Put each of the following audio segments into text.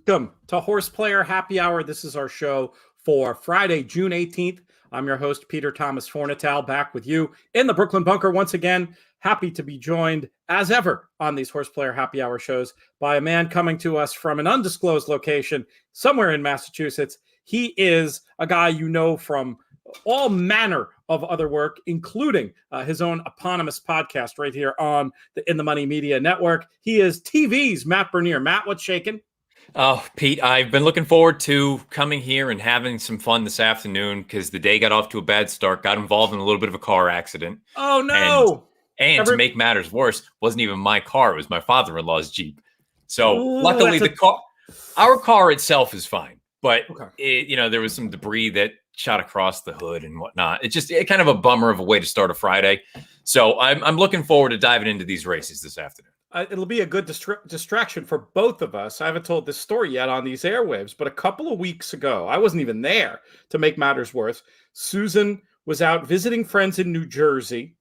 Welcome to HorsePlayer Happy Hour. This is our show for Friday, June 18th. I'm your host, Peter Thomas Fornatal, back with you in the Brooklyn Bunker once again. Happy to be joined, as ever, on these HorsePlayer Happy Hour shows by a man coming to us from an undisclosed location somewhere in Massachusetts. He is a guy you know from all manner of other work, including his own eponymous podcast right here on the In the Money Media Network. He is TV's Matt Bernier. Matt, what's shaking? Oh, Pete, I've been looking forward to coming here and having some fun this afternoon because the day got off to a bad start, got involved in a little bit of a car accident. Oh, no. And to make matters worse, it wasn't even my car. It was my father-in-law's Jeep. So luckily, our car itself is fine. But, there was some debris that shot across the hood and whatnot. It's kind of a bummer of a way to start a Friday. So I'm looking forward to diving into these races this afternoon. It'll be a good distraction for both of us. I haven't told this story yet on these airwaves, but a couple of weeks ago, I wasn't even there to make matters worse. Susan was out visiting friends in New Jersey,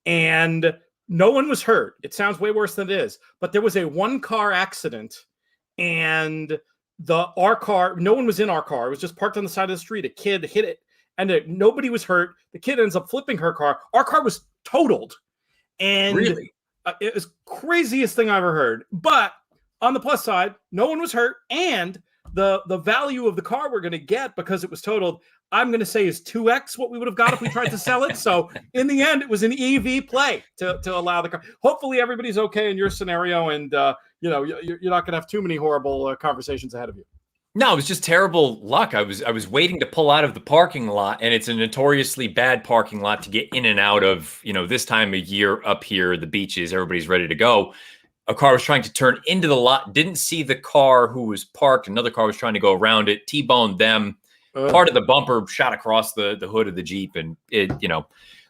and no one was hurt. It sounds way worse than it is, but there was a one-car accident, and our car, no one was in our car. It was just parked on the side of the street. A kid hit it, and nobody was hurt. The kid ends up flipping her car. Our car was totaled. And really? It was craziest thing I ever heard. But on the plus side, no one was hurt, and the value of the car we're going to get because it was totaled, I'm going to say is 2x what we would have got if we tried to sell it. So in the end, it was an EV play to allow the car. Hopefully everybody's okay in your scenario, and you're not going to have too many horrible conversations ahead of you. No, it was just terrible luck. I was waiting to pull out of the parking lot, and it's a notoriously bad parking lot to get in and out of. This time of year up here, the beaches, everybody's ready to go. A car was trying to turn into the lot, didn't see the car who was parked. Another car was trying to go around it, T-boned them. Part of the bumper shot across the hood of the Jeep, and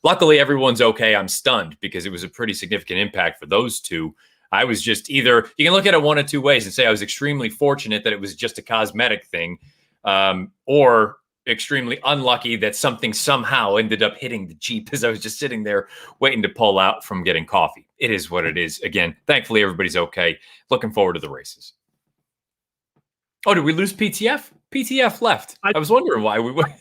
luckily everyone's okay. I'm stunned because it was a pretty significant impact for those two. I was just you can look at it one of two ways and say I was extremely fortunate that it was just a cosmetic thing, or extremely unlucky that something somehow ended up hitting the Jeep as I was just sitting there waiting to pull out from getting coffee. It is what it is. Again, thankfully, everybody's okay. Looking forward to the races. Oh, did we lose PTF? PTF left. I was wondering why we were.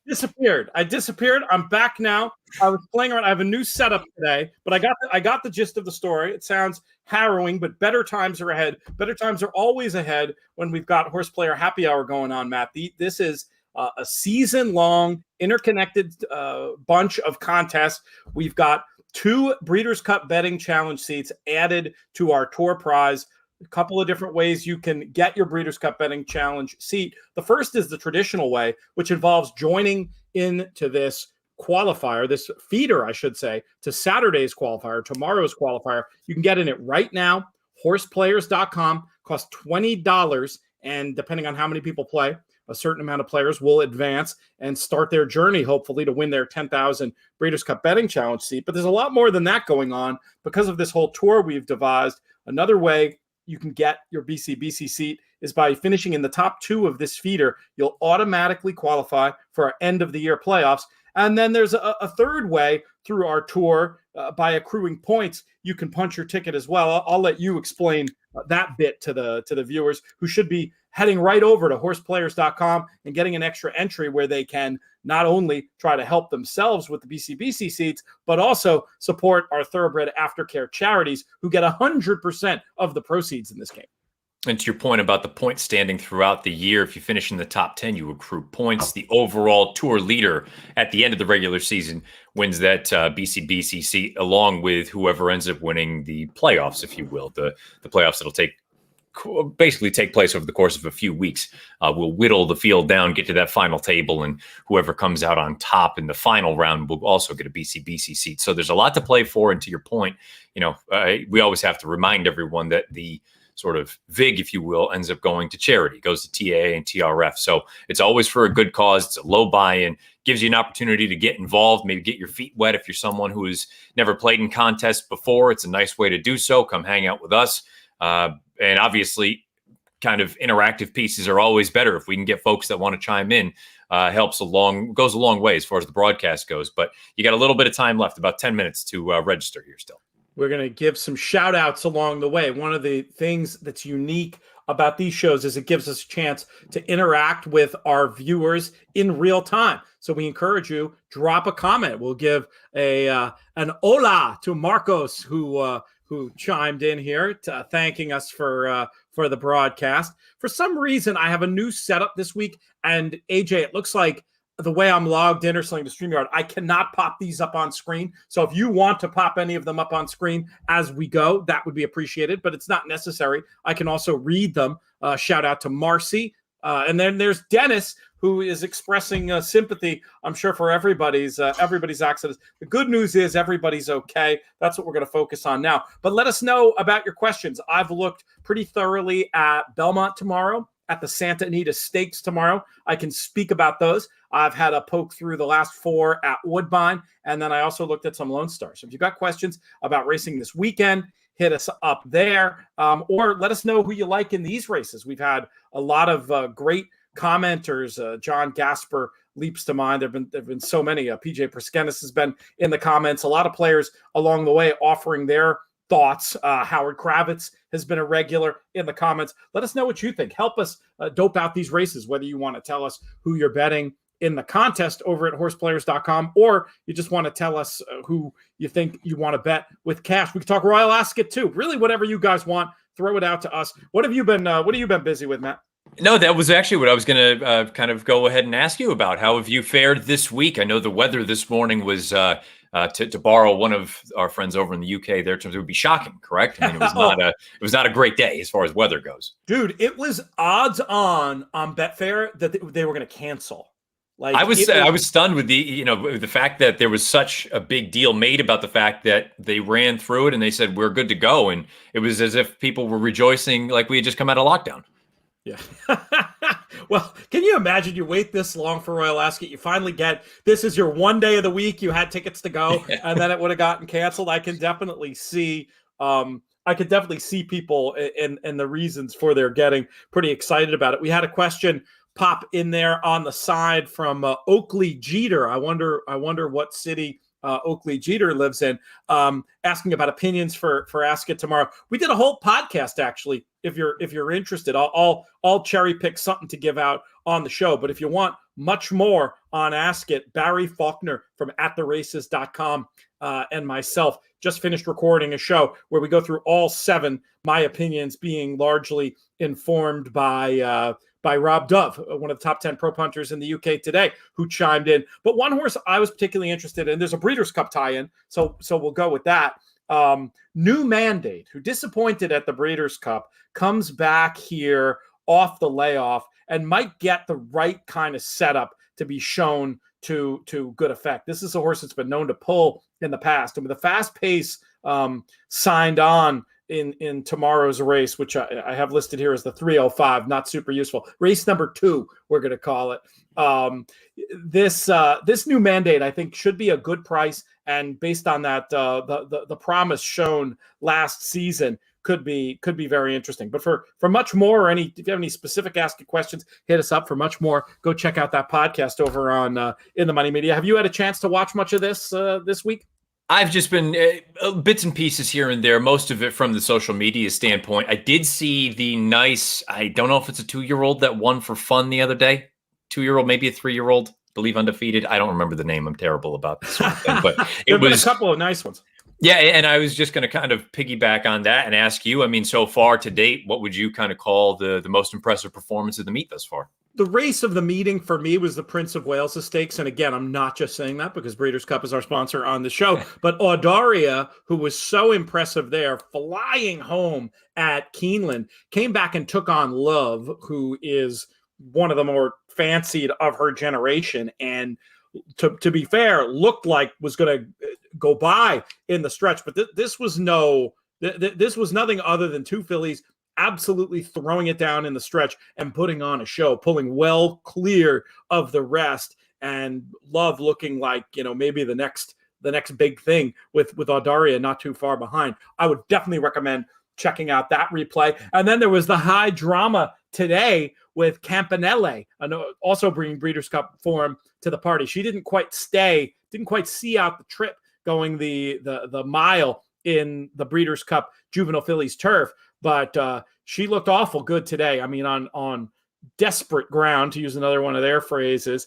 Disappeared. I disappeared. I'm back now. I was playing around. I have a new setup today, but I got the gist of the story. It sounds harrowing, but better times are ahead. Better times are always ahead when we've got HorsePlayer Happy Hour going on, Matt. This is a season-long, interconnected bunch of contests. We've got 2 Breeders' Cup Betting Challenge seats added to our tour prize. A couple of different ways you can get your Breeders' Cup Betting Challenge seat. The first is the traditional way, which involves joining into this qualifier, this feeder, I should say, to Saturday's qualifier, tomorrow's qualifier. You can get in it right now. Horseplayers.com costs $20, and depending on how many people play, a certain amount of players will advance and start their journey, hopefully, to win their 10,000 Breeders' Cup Betting Challenge seat. But there's a lot more than that going on because of this whole tour we've devised. Another way you can get your BCBC seat is by finishing in the top 2 of this feeder. You'll automatically qualify for our end of the year playoffs. And then there's a third way through our tour by accruing points. You can punch your ticket as well. I'll let you explain that bit to the viewers who should be heading right over to horseplayers.com and getting an extra entry where they can not only try to help themselves with the BCBC seats, but also support our thoroughbred aftercare charities who get 100% of the proceeds in this game. And to your point about the point standing throughout the year, if you finish in the top 10, you accrue points. The overall tour leader at the end of the regular season wins that BCBC seat, along with whoever ends up winning the playoffs, if you will. The playoffs that'll basically take place over the course of a few weeks. We'll whittle the field down, get to that final table, and whoever comes out on top in the final round will also get a BCBC seat. So there's a lot to play for. And to your point, we always have to remind everyone that the sort of VIG, if you will, ends up going to charity, goes to TAA and TRF. So it's always for a good cause. It's a low buy-in, gives you an opportunity to get involved, maybe get your feet wet. If you're someone who has never played in contests before, it's a nice way to do so. Come hang out with us. And obviously, kind of interactive pieces are always better. If we can get folks that want to chime in, goes a long way as far as the broadcast goes. But you got a little bit of time left, about 10 minutes to register here still. We're going to give some shout outs along the way. One of the things that's unique about these shows is it gives us a chance to interact with our viewers in real time. So we encourage you, drop a comment. We'll give an hola to Marcos, who chimed in here thanking us for the broadcast. For some reason, I have a new setup this week, and AJ, it looks like the way I'm logged in or something to StreamYard, I cannot pop these up on screen. So if you want to pop any of them up on screen as we go, that would be appreciated, but it's not necessary. I can also read them. Shout out to Marcy. And then there's Dennis, who is expressing sympathy, I'm sure, for everybody's accidents. The good news is everybody's okay. That's what we're going to focus on now. But let us know about your questions. I've looked pretty thoroughly at Belmont tomorrow, at the Santa Anita Stakes tomorrow. I can speak about those. I've had a poke through the last 4 at Woodbine, and then I also looked at some Lone Stars. So if you've got questions about racing this weekend, hit us up there, or let us know who you like in these races. We've had a lot of great commenters. John Gasper leaps to mind. There've been so many. PJ Priskenis has been in the comments. A lot of players along the way offering their thoughts. Howard Kravitz has been a regular in the comments. Let us know what you think. Help us dope out these races, whether you want to tell us who you're betting in the contest over at horseplayers.com, or you just want to tell us who you think you want to bet with cash. We can talk Royal Ascot too. Really, whatever you guys want, throw it out to us. What have you been busy with, Matt? No, that was actually what I was going to kind of go ahead and ask you about. How have you fared this week? I know the weather this morning was, to borrow one of our friends over in the UK, their terms, it would be shocking, correct? I mean, it was not a great day as far as weather goes. Dude, it was odds on Betfair that they were going to cancel. Like I was stunned with the fact that there was such a big deal made about the fact that they ran through it and they said we're good to go, and it was as if people were rejoicing like we had just come out of lockdown. Yeah. Well, can you imagine you wait this long for Royal Ascot? You finally this is your one day of the week. You had tickets to go, and then it would have gotten canceled. I can definitely see people and the reasons for their getting pretty excited about it. We had a question pop in there on the side from Oakley Jeter. I wonder what city Oakley Jeter lives in, asking about opinions for Ascot tomorrow. We did a whole podcast, actually. If you're interested, I'll cherry pick something to give out on the show. But if you want much more on Ascot, Barry Faulkner from attheraces.com and myself just finished recording a show where we go through all 7, my opinions being largely informed by Rob Dove, one of the top 10 pro punters in the UK today, who chimed in. But one horse I was particularly interested in, there's a Breeders' Cup tie-in, so we'll go with that. New Mandate, who disappointed at the Breeders' Cup, comes back here off the layoff and might get the right kind of setup to be shown to good effect. This is a horse that's been known to pull in the past. And with a fast pace signed on in tomorrow's race, which I have listed here as the 305, not super useful. Race number 2, we're going to call it. This New Mandate, I think, should be a good price. And based on that, the promise shown last season could be very interesting. But for much more, or if you have any specific Ask It questions, hit us up. For much more, go check out that podcast over on In the Money Media. Have you had a chance to watch much of this week? I've just been bits and pieces here and there, most of it from the social media standpoint. I did see the nice, I don't know if it's a 2-year-old that won for fun the other day. 2-year-old, maybe a 3-year-old, believe undefeated. I don't remember the name. I'm terrible about this sort of thing, but it was a couple of nice ones. Yeah, and I was just going to kind of piggyback on that and ask you, I mean, so far to date, what would you kind of call the most impressive performance of the meet thus far? The race of the meeting for me was the Prince of Wales Stakes. And again, I'm not just saying that because Breeders' Cup is our sponsor on the show, but Audaria, who was so impressive there, flying home at Keeneland, came back and took on Love, who is one of the more fancied of her generation. And to be fair, looked like was going to go by in the stretch. But this was nothing other than 2 fillies absolutely throwing it down in the stretch and putting on a show, pulling well clear of the rest, and Love looking like, maybe the next big thing with Audaria not too far behind. I would definitely recommend checking out that replay. And then there was the high drama today with Campanelle, also bringing Breeders' Cup form to the party. She didn't quite see out the trip going the mile in the Breeders' Cup Juvenile Fillies turf, but she looked awful good today. I mean, on desperate ground, to use another one of their phrases,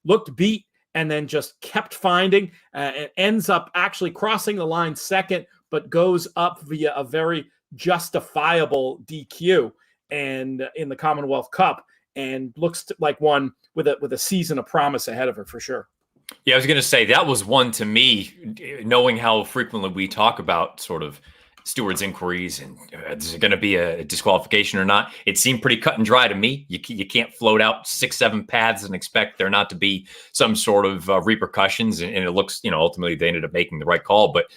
looked beat and then just kept finding, and ends up actually crossing the line second, but goes up via a very justifiable DQ and in the Commonwealth Cup, and looks like one with a season of promise ahead of her for sure. Yeah, I was going to say that was one to me, knowing how frequently we talk about sort of stewards inquiries and is it going to be a disqualification or not? It seemed pretty cut and dry to me. You can't float out 6-7 paths and expect there not to be some sort of repercussions. And it looks, ultimately they ended up making the right call. But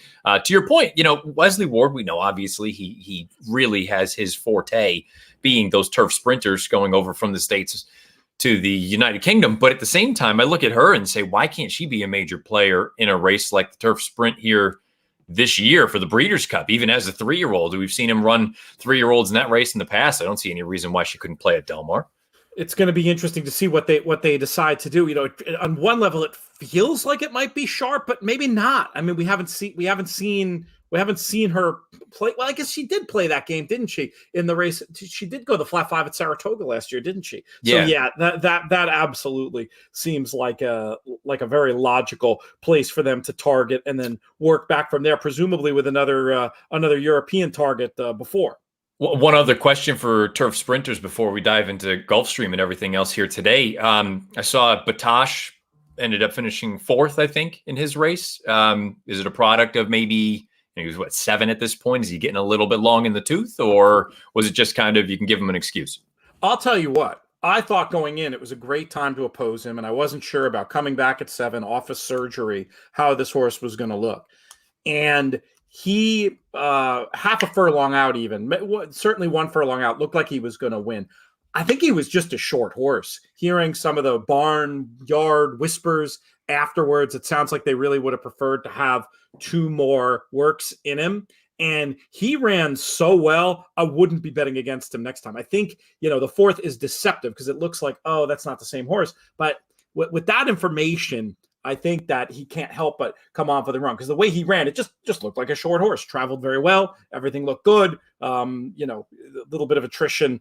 to your point, Wesley Ward, we know obviously he really has his forte being those turf sprinters going over from the States to the United Kingdom. But at the same time, I look at her and say, why can't she be a major player in a race like the turf sprint here this year for the Breeders' Cup, even as a 3-year-old? We've seen him run 3-year-olds in that race in the past. I don't see any reason why she couldn't play at Del Mar. It's going to be interesting to see what they decide to do. On one level, it feels like it might be sharp, but maybe not. I mean, we haven't seen her play. Well, I guess she did play that game, didn't she? In the race, she did go the flat 5 at Saratoga last year, didn't she? Yeah. So yeah, that absolutely seems like a very logical place for them to target and then work back from there, presumably with another European target before. Well, one other question for turf sprinters before we dive into Gulfstream and everything else here today. I saw Batosh ended up finishing 4th, I think, in his race. Is it a product of maybe he was 7 at this point? Is he getting a little bit long in the tooth, or was it just kind of you can give him an excuse? I'll tell you what. I thought going in, it was a great time to oppose him, and I wasn't sure about coming back at 7 off of surgery, how this horse was going to look. And he, half a furlong out even, certainly 1 furlong out, looked like he was going to win. I think he was just a short horse. Hearing some of the barnyard whispers afterwards, it sounds like they really would have preferred to have 2 more works in him. And he ran so well, I wouldn't be betting against him next time. I think, the 4th is deceptive because it looks like, oh, that's not the same horse. But with that information, I think that he can't help but come on for the run because the way he ran, it just looked like a short horse. Traveled very well. Everything looked good. A little bit of attrition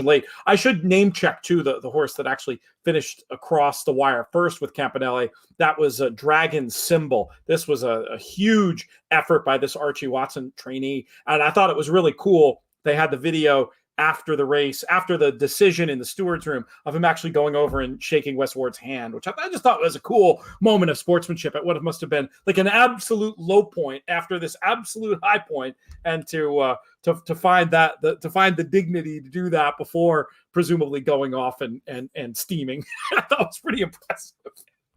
late. I should name check too the horse that actually finished across the wire first with Campanelli. That was a Dragon Symbol. This was a huge effort by this Archie Watson trainee, and I thought it was really cool. They had the video after the race, after the decision in the steward's room, of him actually going over and shaking Wes Ward's hand, which I just thought was a cool moment of sportsmanship at what it must have been like an absolute low point after this absolute high point, and to find the dignity to do that before presumably going off and steaming. I thought it was pretty impressive.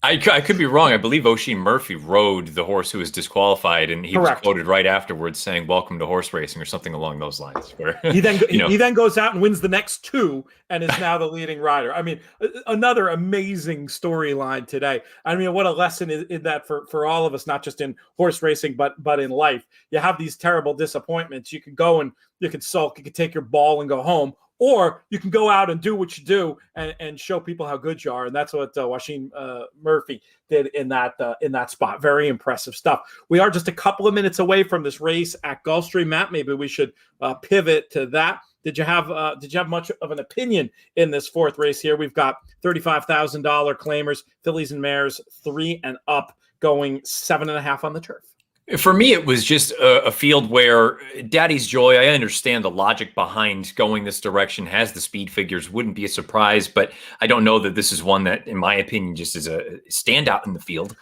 I could be wrong. I believe Oisin Murphy rode the horse who was disqualified, and he Correct. was quoted right afterwards saying, "Welcome to horse racing," or something along those lines. Where he then goes out and wins the next 2 and is now the leading rider. I mean, another amazing storyline today. I mean, what a lesson in that for all of us, not just in horse racing, but in life. You have these terrible disappointments. You can go and you can sulk. You can take your ball and go home. Or you can go out and do what you do and show people how good you are, and that's what Oisin Murphy did in that spot. Very impressive stuff. We are just a couple of minutes away from this race at Gulfstream. Matt, maybe we should pivot to that. Did you have much of an opinion in this 4th race here? We've got $35,000 claimers, fillies and mares 3 and up, going 7.5 on the turf. For me, it was just a field where Daddy's Joy, I understand the logic behind going this direction, has the speed figures, wouldn't be a surprise, but I don't know that this is one that, in my opinion, just is a standout in the field.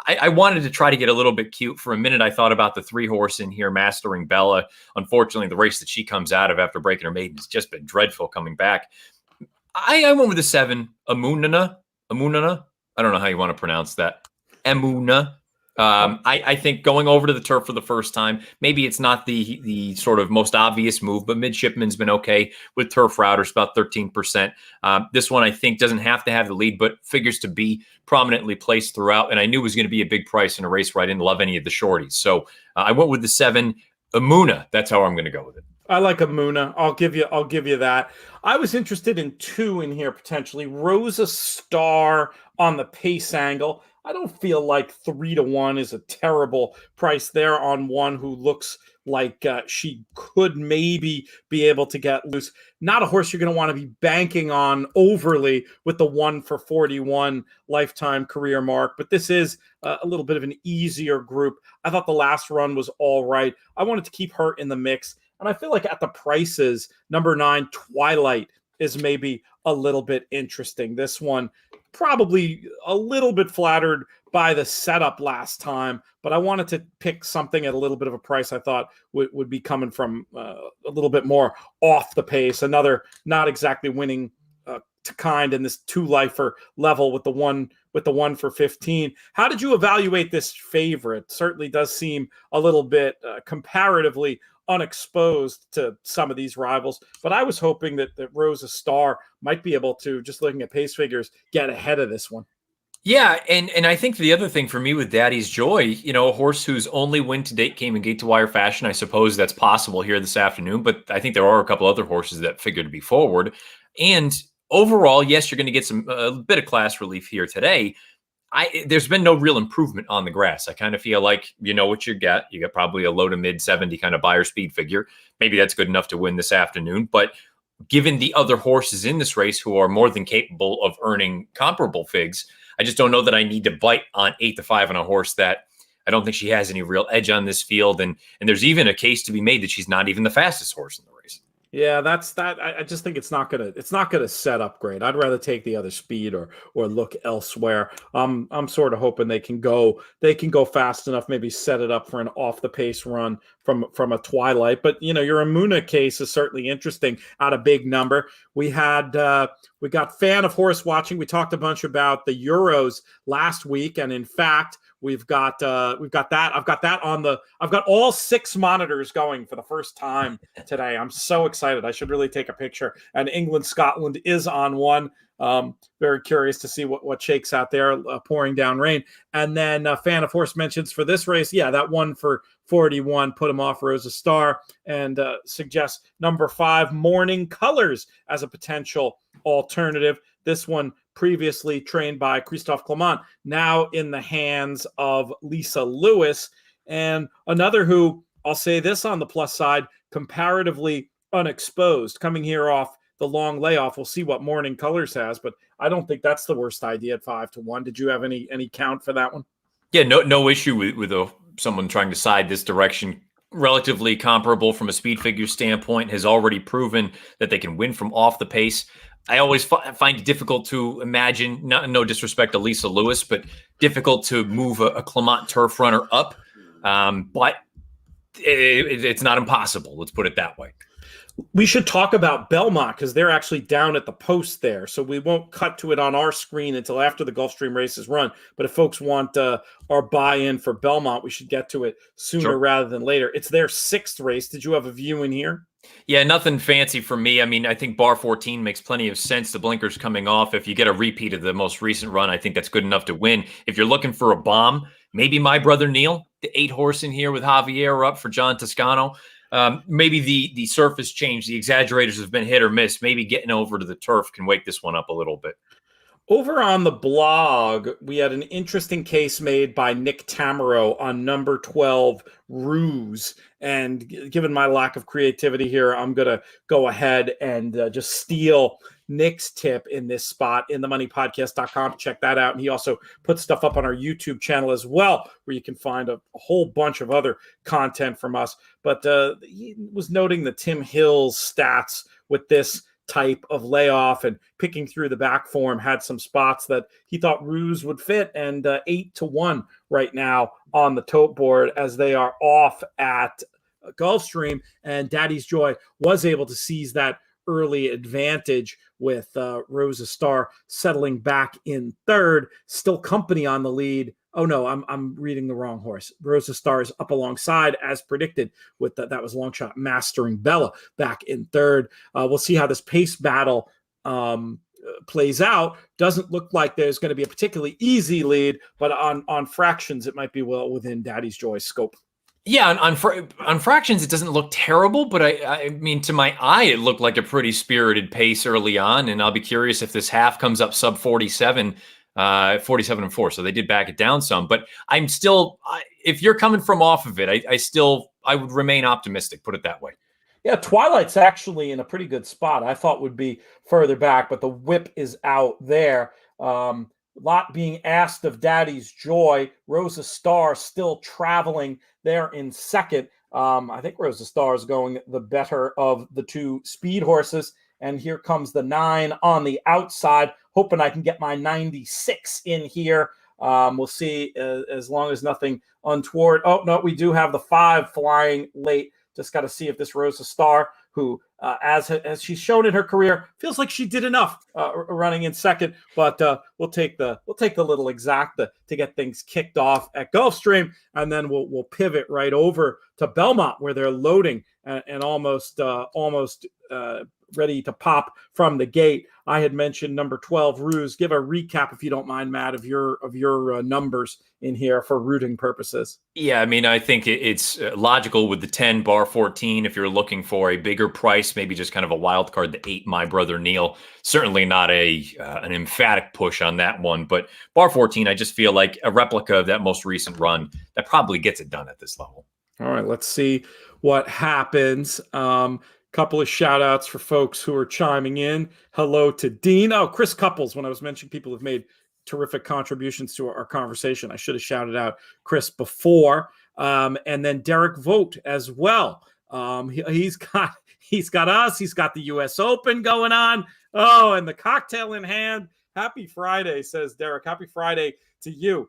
I wanted to try to get a little bit cute. For a minute, I thought about the 3 horse in here, Mastering Bella. Unfortunately, the race that she comes out of after breaking her maiden has just been dreadful coming back. I went with the 7, Amunana. I don't know how you want to pronounce that. Amuna. I think going over to the turf for the first time, maybe it's not the sort of most obvious move, but Midshipman's been okay with turf routers, about 13%. This one, I think, doesn't have to have the lead, but figures to be prominently placed throughout. And I knew it was going to be a big price in a race where I didn't love any of the shorties. So I went with the 7, Amuna. That's how I'm going to go with it. I like Amuna. I'll give you that. I was interested in 2 in here potentially. Rosa Star on the pace angle. I don't feel like 3-1 is a terrible price there on one who looks like she could maybe be able to get loose. Not a horse you're going to want to be banking on overly with the 1 for 41 lifetime career mark, but this is a little bit of an easier group. I thought the last run was all right. I wanted to keep her in the mix, and I feel like at the prices, number 9, Twilight, is maybe a little bit interesting. This one probably a little bit flattered by the setup last time, but I wanted to pick something at a little bit of a price I thought would be coming from a little bit more off the pace. Another not exactly winning to kind in this 2-lifer level with the one for 15. How did you evaluate this favorite? Certainly does seem a little bit comparatively unexposed to some of these rivals, but I was hoping that Rosa Star might be able to, just looking at pace figures, get ahead of this one. Yeah, and I think the other thing for me with Daddy's Joy, a horse whose only win to date came in gate to wire fashion, I suppose that's possible here this afternoon, but I think there are a couple other horses that figure to be forward. And overall, yes, you're going to get a bit of class relief here today. There's been no real improvement on the grass. I kind of feel like you know what you get. You get probably a low to mid 70 kind of buyer speed figure. Maybe that's good enough to win this afternoon. But given the other horses in this race who are more than capable of earning comparable figs, I just don't know that I need to bite on 8-5 on a horse that I don't think she has any real edge on this field. And there's even a case to be made that she's not even the fastest horse in the race. Yeah, that's that. I just think it's not gonna set up great. I'd rather take the other speed or look elsewhere. I'm sort of hoping they can go fast enough, maybe set it up for an off the pace run from a Twilight. But your Amuna case is certainly interesting at a big number. We got Fan of Horse Watching. We talked a bunch about the Euros last week, and in fact, we've got that. I've got all 6 monitors going for the first time today. I'm so excited. I should really take a picture. And England, Scotland is on one. Very curious to see what shakes out there, pouring down rain. And then Fan of Horse mentions for this race, yeah, that 1 for 41 put him off Rosa Star, and suggests number 5, Morning Colors, as a potential alternative. This one previously trained by Christophe Clement, now in the hands of Lisa Lewis, and another who, I'll say this on the plus side, comparatively unexposed, coming here off the long layoff. We'll see what Morning Colors has, but I don't think that's the worst idea at 5-1. Did you have any count for that one? Yeah, no issue with someone trying to side this direction. Relatively comparable from a speed figure standpoint, has already proven that they can win from off the pace. I always find it difficult to imagine, no disrespect to Lisa Lewis, but difficult to move a Clement turf runner up. But it's not impossible. Let's put it that way. We should talk about Belmont because they're actually down at the post there. So we won't cut to it on our screen until after the Gulfstream race is run. But if folks want our buy-in for Belmont, we should get to it sooner rather than later. It's their 6th race. Did you have a view in here? Yeah, nothing fancy for me. I mean, I think bar 14 makes plenty of sense. The blinkers coming off. If you get a repeat of the most recent run, I think that's good enough to win. If you're looking for a bomb, maybe My Brother Neil, the 8 horse in here with Javier up for John Toscano. Maybe the surface change, the exaggerators have been hit or miss. Maybe getting over to the turf can wake this one up a little bit. Over on the blog, we had an interesting case made by Nick Tamaro on number 12, Ruse. And given my lack of creativity here, I'm going to go ahead and just steal Nick's tip in this spot in themoneypodcast.com. Check that out. And he also puts stuff up on our YouTube channel as well, where you can find a whole bunch of other content from us. But he was noting the Tim Hill's stats with this type of layoff, and picking through the back form had some spots that he thought Ruse would fit, and 8-1 right now on the tote board as they are off at Gulfstream, and Daddy's Joy was able to seize that early advantage with Rosa Star settling back in 3rd, still company on the lead. Oh no, I'm reading the wrong horse. Rosa Star is up alongside as predicted with that was long shot Mastering Bella back in 3rd. We'll see how this pace battle plays out. Doesn't look like there's going to be a particularly easy lead, but on fractions it might be well within Daddy's Joy's scope. Yeah, on fractions, it doesn't look terrible, but I mean, to my eye, it looked like a pretty spirited pace early on, and I'll be curious if this half comes up sub 47. 47-4. So they did back it down some, but I'm still, if you're coming from off of it, I would remain optimistic, put it that way. Yeah, Twilight's actually in a pretty good spot. I thought would be further back, but the whip is out there. Lot being asked of Daddy's Joy. Rosa Star still traveling there in second. I think Rosa Star is going the better of the two speed horses. And here comes the 9 on the outside, hoping I can get my 96 in here. We'll see as long as nothing untoward. Oh, no, we do have the 5 flying late. Just got to see if this Rosa Star, who, as she's shown in her career, feels like she did enough running in second. But we'll take the little exacta to get things kicked off at Gulfstream, and then we'll pivot right over to Belmont, where they're loading and almost ready to pop from the gate. I had mentioned number 12, Ruse. Give a recap, if you don't mind, Matt, of your numbers in here for rooting purposes. Yeah, I mean, I think it's logical with the 10 bar 14. If you're looking for a bigger price, maybe just kind of a wild card, the 8, My Brother Neil. Certainly not an emphatic push on that one, but bar 14, I just feel like a replica of that most recent run that probably gets it done at this level. All right, let's see what happens. Couple of shout outs for folks who are chiming in. Hello to Dean. Oh, Chris Couples. When I was mentioning people have made terrific contributions to our conversation, I should have shouted out Chris before. And then Derek Vogt as well. He's got us. He's got the U.S. Open going on. Oh, and the cocktail in hand. Happy Friday, says Derek. Happy Friday to you.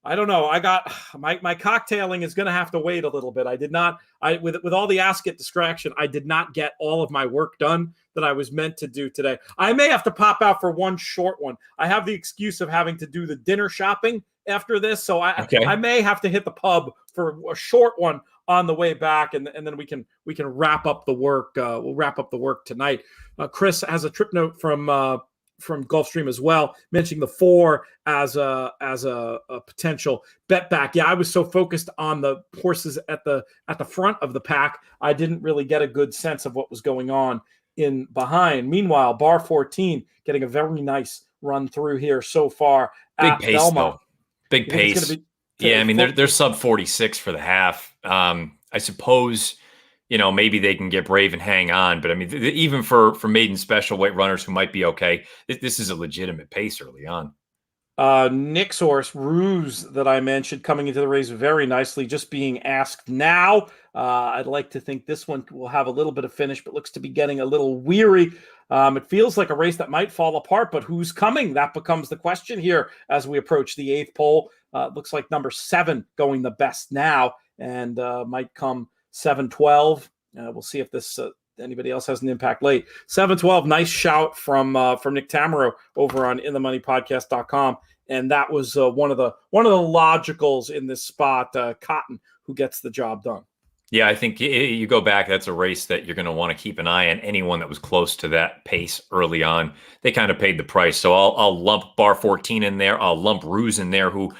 I don't know. I got my cocktailing is going to have to wait a little bit. With all the Ask It distraction, I did not get all of my work done that I was meant to do today. I may have to pop out for one short one. I have the excuse of having to do the dinner shopping after this, so I may have to hit the pub for a short one on the way back, and then we can wrap up the work. We'll wrap up the work tonight. Chris has a trip note from Gulfstream as well, mentioning the 4 as a potential bet back. Yeah, I was so focused on the horses at the front of the pack, I didn't really get a good sense of what was going on in behind. Meanwhile, bar 14 getting a very nice run through here so far. Big pace, Belmont. though. Big pace. Yeah, I mean they're sub 46 for the half. I suppose, maybe they can get brave and hang on. But I mean, even for maiden special weight runners who might be okay, this is a legitimate pace early on. Nick's horse, Ruse, that I mentioned, coming into the race very nicely, just being asked now. I'd like to think this one will have a little bit of finish, but looks to be getting a little weary. It feels like a race that might fall apart, but who's coming? That becomes the question here as we approach the 8th pole. Looks like number 7 going the best now, and might come 7-12. We'll see if this anybody else has an impact late. 7-12, nice shout from Nick Tamaro over on inthemoneypodcast.com. And that was one of the logicals in this spot, Cotton, who gets the job done. Yeah, I think you go back, that's a race that you're going to want to keep an eye on. Anyone that was close to that pace early on, they kind of paid the price. So I'll lump bar 14 in there. I'll lump Ruse in there, who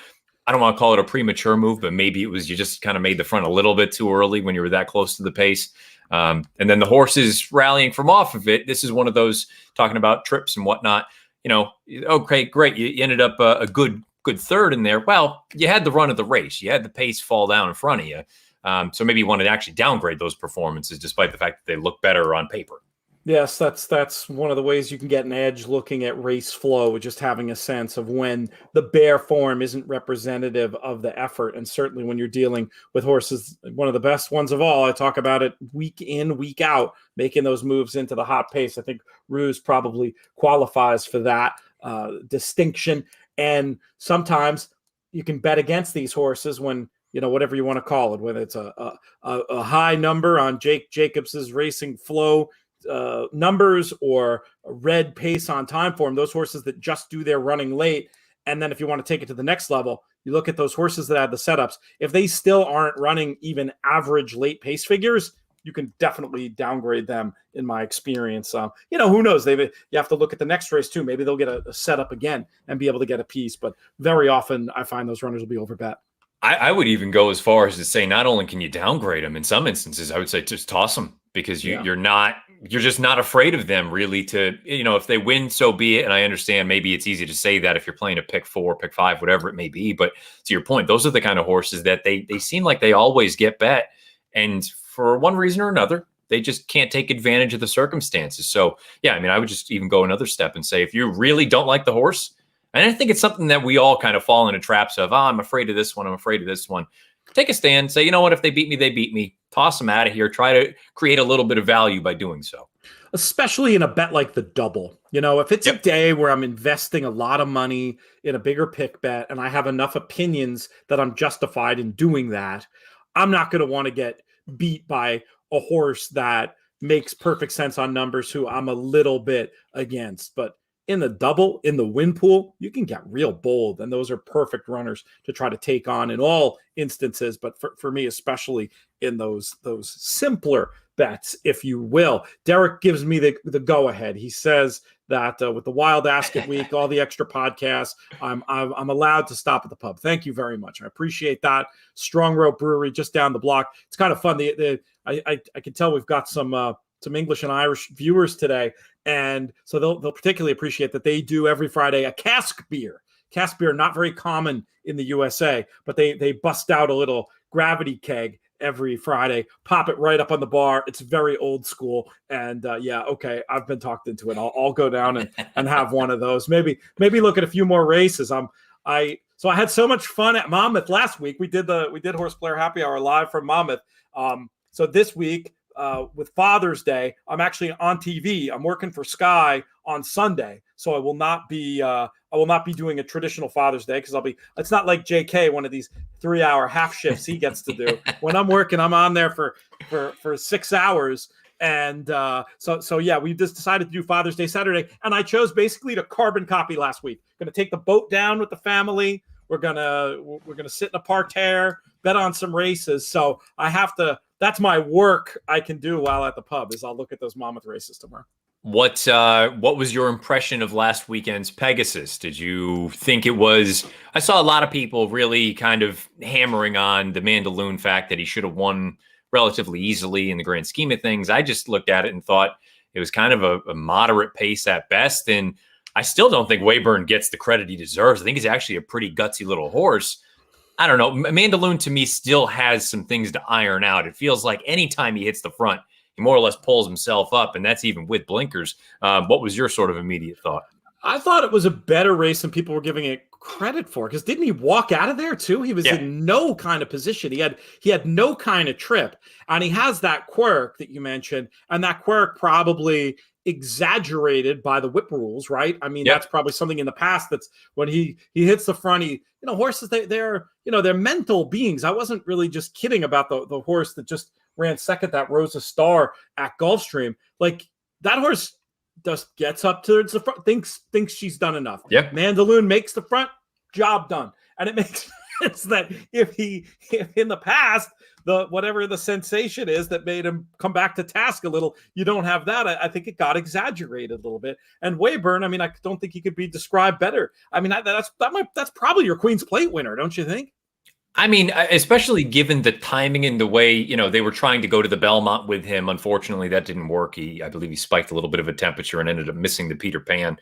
I don't want to call it a premature move, but maybe it was you just kind of made the front a little bit too early when you were that close to the pace. And then the horses rallying from off of it. This is one of those talking about trips and whatnot. Okay, great. You ended up a good third in there. Well, you had the run of the race. You had the pace fall down in front of you. So maybe you wanted to actually downgrade those performances despite the fact that they look better on paper. Yes, that's one of the ways you can get an edge looking at race flow, just having a sense of when the bare form isn't representative of the effort. And certainly when you're dealing with horses, one of the best ones of all, I talk about it week in, week out, making those moves into the hot pace. I think Ruse probably qualifies for that distinction. And sometimes you can bet against these horses when, whatever you want to call it, whether it's a high number on Jake Jacobs's racing flow numbers or a red pace on time form, those horses that just do their running late. And then if you want to take it to the next level, you look at those horses that have the setups. If they still aren't running even average late pace figures, you can definitely downgrade them in my experience. Who knows? You have to look at the next race too. Maybe they'll get a setup again and be able to get a piece. But very often I find those runners will be overbet. I would even go as far as to say not only can you downgrade them, in some instances, I would say just toss them. because you're just not afraid of them really to, if they win, so be it. And I understand maybe it's easy to say that if you're playing a pick 4, pick 5, whatever it may be. But to your point, those are the kind of horses that they seem like they always get bet. And for one reason or another, they just can't take advantage of the circumstances. So, yeah, I mean, I would just even go another step and say, if you really don't like the horse, and I think it's something that we all kind of fall into traps of, I'm afraid of this one, I'm afraid of this one. Take a stand, say, you know what, if they beat me, they beat me. Toss them out of here. Try to create a little bit of value by doing so. Especially in a bet like the double. If it's a day where I'm investing a lot of money in a bigger pick bet and I have enough opinions that I'm justified in doing that, I'm not going to want to get beat by a horse that makes perfect sense on numbers who I'm a little bit against. But in the double, in the win pool, you can get real bold, and those are perfect runners to try to take on in all instances. But for me, especially in those simpler bets, if you will. Derek gives me the go ahead. He says that with the Wild Ascot week, all the extra podcasts, I'm allowed to stop at the pub. Thank you very much. I appreciate that. Strong Rope Brewery just down the block. It's kind of fun. I can tell we've got some English and Irish viewers today. And so they'll particularly appreciate that they do every Friday a cask beer. Cask beer, not very common in the USA, but they bust out a little gravity keg every Friday, pop it right up on the bar. It's very old school. And okay, I've been talked into it. I'll go down and have one of those. Maybe look at a few more races. So I had so much fun at Monmouth last week. We did HorsePlayer Happy Hour live from Monmouth. So this week, with Father's Day, I'm actually on TV. I'm working for Sky on Sunday, so I will not be doing a traditional Father's Day because it's not like JK, one of these 3-hour half shifts he gets to do. When I'm working, I'm on there for 6 hours. And so we just decided to do Father's Day Saturday, and I chose basically to carbon copy last week. Going to take the boat down with the family. We're gonna sit in a parterre, bet on some races. So I have to. That's my work I can do while at the pub. Is I'll look at those Monmouth races tomorrow. What was your impression of last weekend's Pegasus? Did you think it was? I saw a lot of people really kind of hammering on the Mandaloun fact that he should have won relatively easily in the grand scheme of things. I just looked at it and thought it was kind of a moderate pace at best. And I still don't think Wayburn gets the credit he deserves. I think he's actually a pretty gutsy little horse. I don't know. Mandaloun to me still has some things to iron out. It feels like anytime he hits the front, he more or less pulls himself up, and that's even with blinkers. What was your sort of immediate thought? I thought it was a better race than people were giving it credit for, because didn't he walk out of there too? He was in no kind of position. He had no kind of trip, and he has that quirk that you mentioned, and that quirk probably exaggerated by the whip rules, right? I mean, that's probably something in the past that's when he hits the front, horses, they're mental beings. I wasn't really just kidding about the horse that just ran second, that Rosa Star at Gulfstream. Like, that horse just gets up towards the front, thinks she's done enough. Yeah. Mandaloun makes the front, job done. And it makes sense that if in the past, whatever the sensation is that made him come back to task a little, you don't have that. I think it got exaggerated a little bit. And Wayburn, I mean, I don't think he could be described better. I mean, that's probably your Queen's Plate winner, don't you think? I mean, especially given the timing and the way, they were trying to go to the Belmont with him. Unfortunately, that didn't work. I believe he spiked a little bit of a temperature and ended up missing the Peter Pan.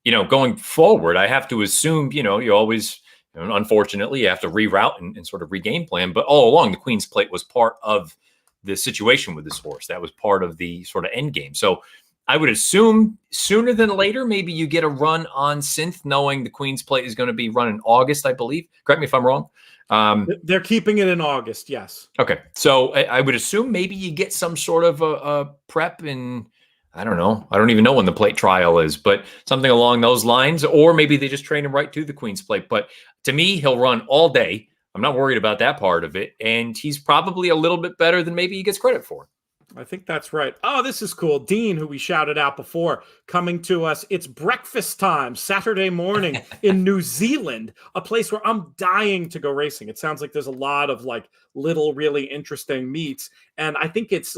Going forward, I have to assume, you always, unfortunately, you have to reroute and sort of regame plan. But all along, the Queen's Plate was part of the situation with this horse. That was part of the sort of end game. So I would assume sooner than later, maybe you get a run on Synth, knowing the Queen's Plate is going to be run in August, I believe. Correct me if I'm wrong. They're keeping it in August, yes. Okay, so I would assume maybe you get some sort of a prep in, I don't know. I don't even know when the plate trial is, but something along those lines. Or maybe they just train him right to the Queen's Plate. But to me, he'll run all day. I'm not worried about that part of it. And he's probably a little bit better than maybe he gets credit for. I think that's right. Oh, this is cool. Dean, who we shouted out before, coming to us. It's breakfast time, Saturday morning in New Zealand, a place where I'm dying to go racing. It sounds like there's a lot of little, really interesting meets. And I think it's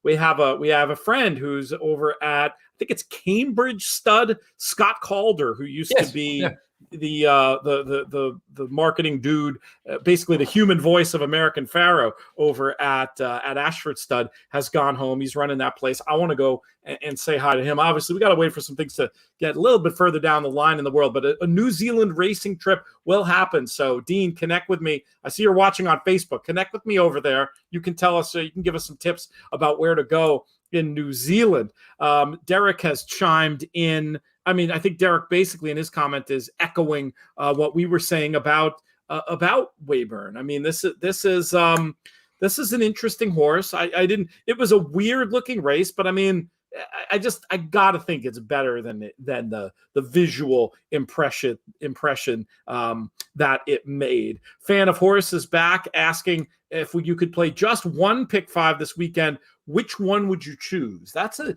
we have a friend who's over at, I think it's Cambridge Stud, Scott Calder, who used to be the marketing dude, basically the human voice of American Pharoah over at Ashford Stud, has gone home. He's running that place. I want to go and say hi to him. Obviously, we got to wait for some things to get a little bit further down the line in the world, but a New Zealand racing trip will happen. So, Dean, connect with me. I see you're watching on Facebook. Connect with me over there. You can tell us, you can give us some tips about where to go in New Zealand. Derek has chimed in. I mean, I think Derek basically in his comment is echoing what we were saying about Weyburn. I mean, this is an interesting horse. It was a weird looking race, but I mean, I gotta think it's better than the visual impression that it made. Fan of Horses back asking if you could play just one pick 5 this weekend, which one would you choose? That's an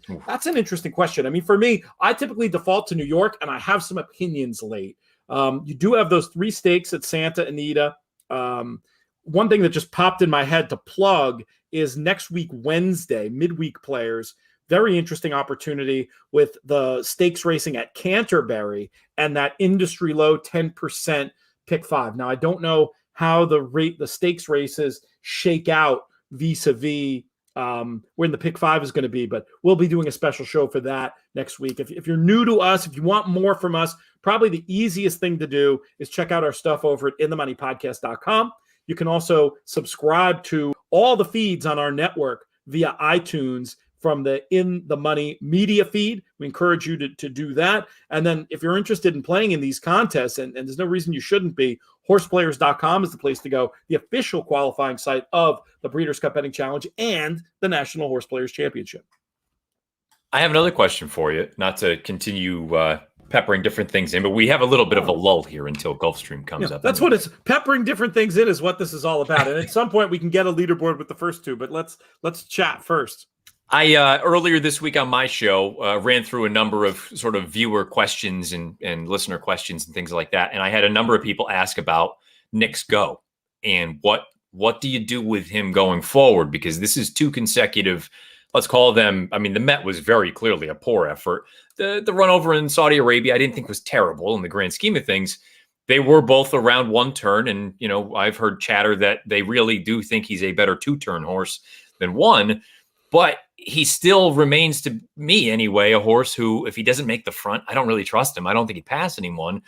interesting question. I mean, for me, I typically default to New York, and I have some opinions late. You do have those 3 stakes at Santa Anita. One thing that just popped in my head to plug is next week, Wednesday, midweek players. Very interesting opportunity with the stakes racing at Canterbury and that industry low 10% pick 5. Now, I don't know how the stakes races shake out vis-a-vis when the pick 5 is going to be, but we'll be doing a special show for that next week. If you're new to us, if you want more from us, probably the easiest thing to do is check out our stuff over at inthemoneypodcast.com. You can also subscribe to all the feeds on our network via iTunes from the In the Money media feed. We encourage you to do that. And then if you're interested in playing in these contests, and there's no reason you shouldn't be, horseplayers.com is the place to go, the official qualifying site of the Breeders' Cup Betting Challenge and the National Horse Players Championship. I have another question for you, not to continue peppering different things in, but we have a little bit of a lull here until Gulfstream comes up. That's what it's peppering different things in is what this is all about. And at some point we can get a leaderboard with the first 2, but let's chat first. I earlier this week on my show ran through a number of sort of viewer questions and listener questions and things like that. And I had a number of people ask about Nick's go and what do you do with him going forward? Because this is 2 consecutive, let's call them, I mean, the Met was very clearly a poor effort. The run over in Saudi Arabia, I didn't think was terrible in the grand scheme of things. They were both around 1 turn. And, you know, I've heard chatter that they really do think he's a better 2-turn horse than 1. But he still remains, to me anyway, a horse who, if he doesn't make the front, I don't really trust him. I don't think he'd pass anyone.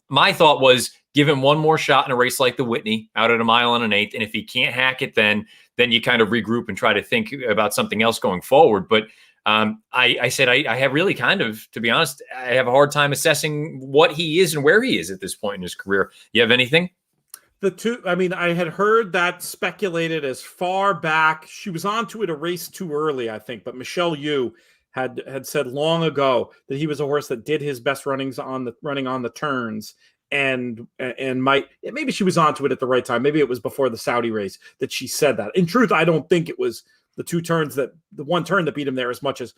My thought was give him one more shot in a race like the Whitney out at 1 1/8. And if he can't hack it, then you kind of regroup and try to think about something else going forward. But I said I have really kind of, to be honest, I have a hard time assessing what he is and where he is at this point in his career. You have anything? I had heard that speculated as far back. She was onto it a race too early, I think, but Michelle Yu had said long ago that he was a horse that did his best running on the turns and maybe she was onto it at the right time. Maybe it was before the Saudi race that she said that. In truth, I don't think it was the 1 turn that beat him there as much as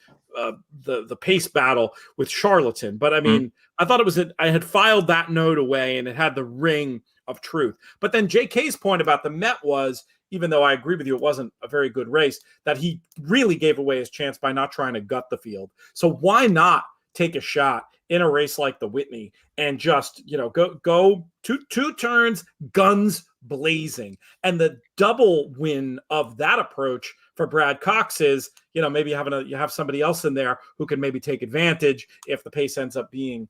the pace battle with Charlatan. But I mean, I thought I had filed that note away and it had the ring of truth. But then JK's point about the Met was, even though I agree with you, it wasn't a very good race, that he really gave away his chance by not trying to gut the field. So why not take a shot in a race like the Whitney and just, go two turns, guns blazing. And the double win of that approach for Brad Cox is, maybe you have somebody else in there who can maybe take advantage if the pace ends up being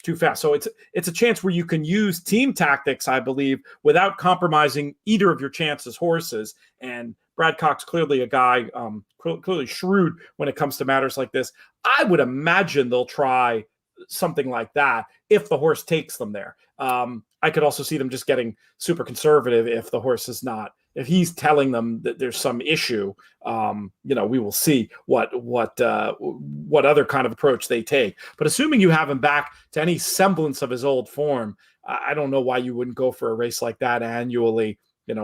too fast. So it's a chance where you can use team tactics, I believe, without compromising either of your chances horses. And Brad Cox, clearly a guy, clearly shrewd when it comes to matters like this. I would imagine they'll try something like that if the horse takes them there. I could also see them just getting super conservative if the horse is not. If he's telling them that there's some issue, we will see what other kind of approach they take. But assuming you have him back to any semblance of his old form, I don't know why you wouldn't go for a race like that annually.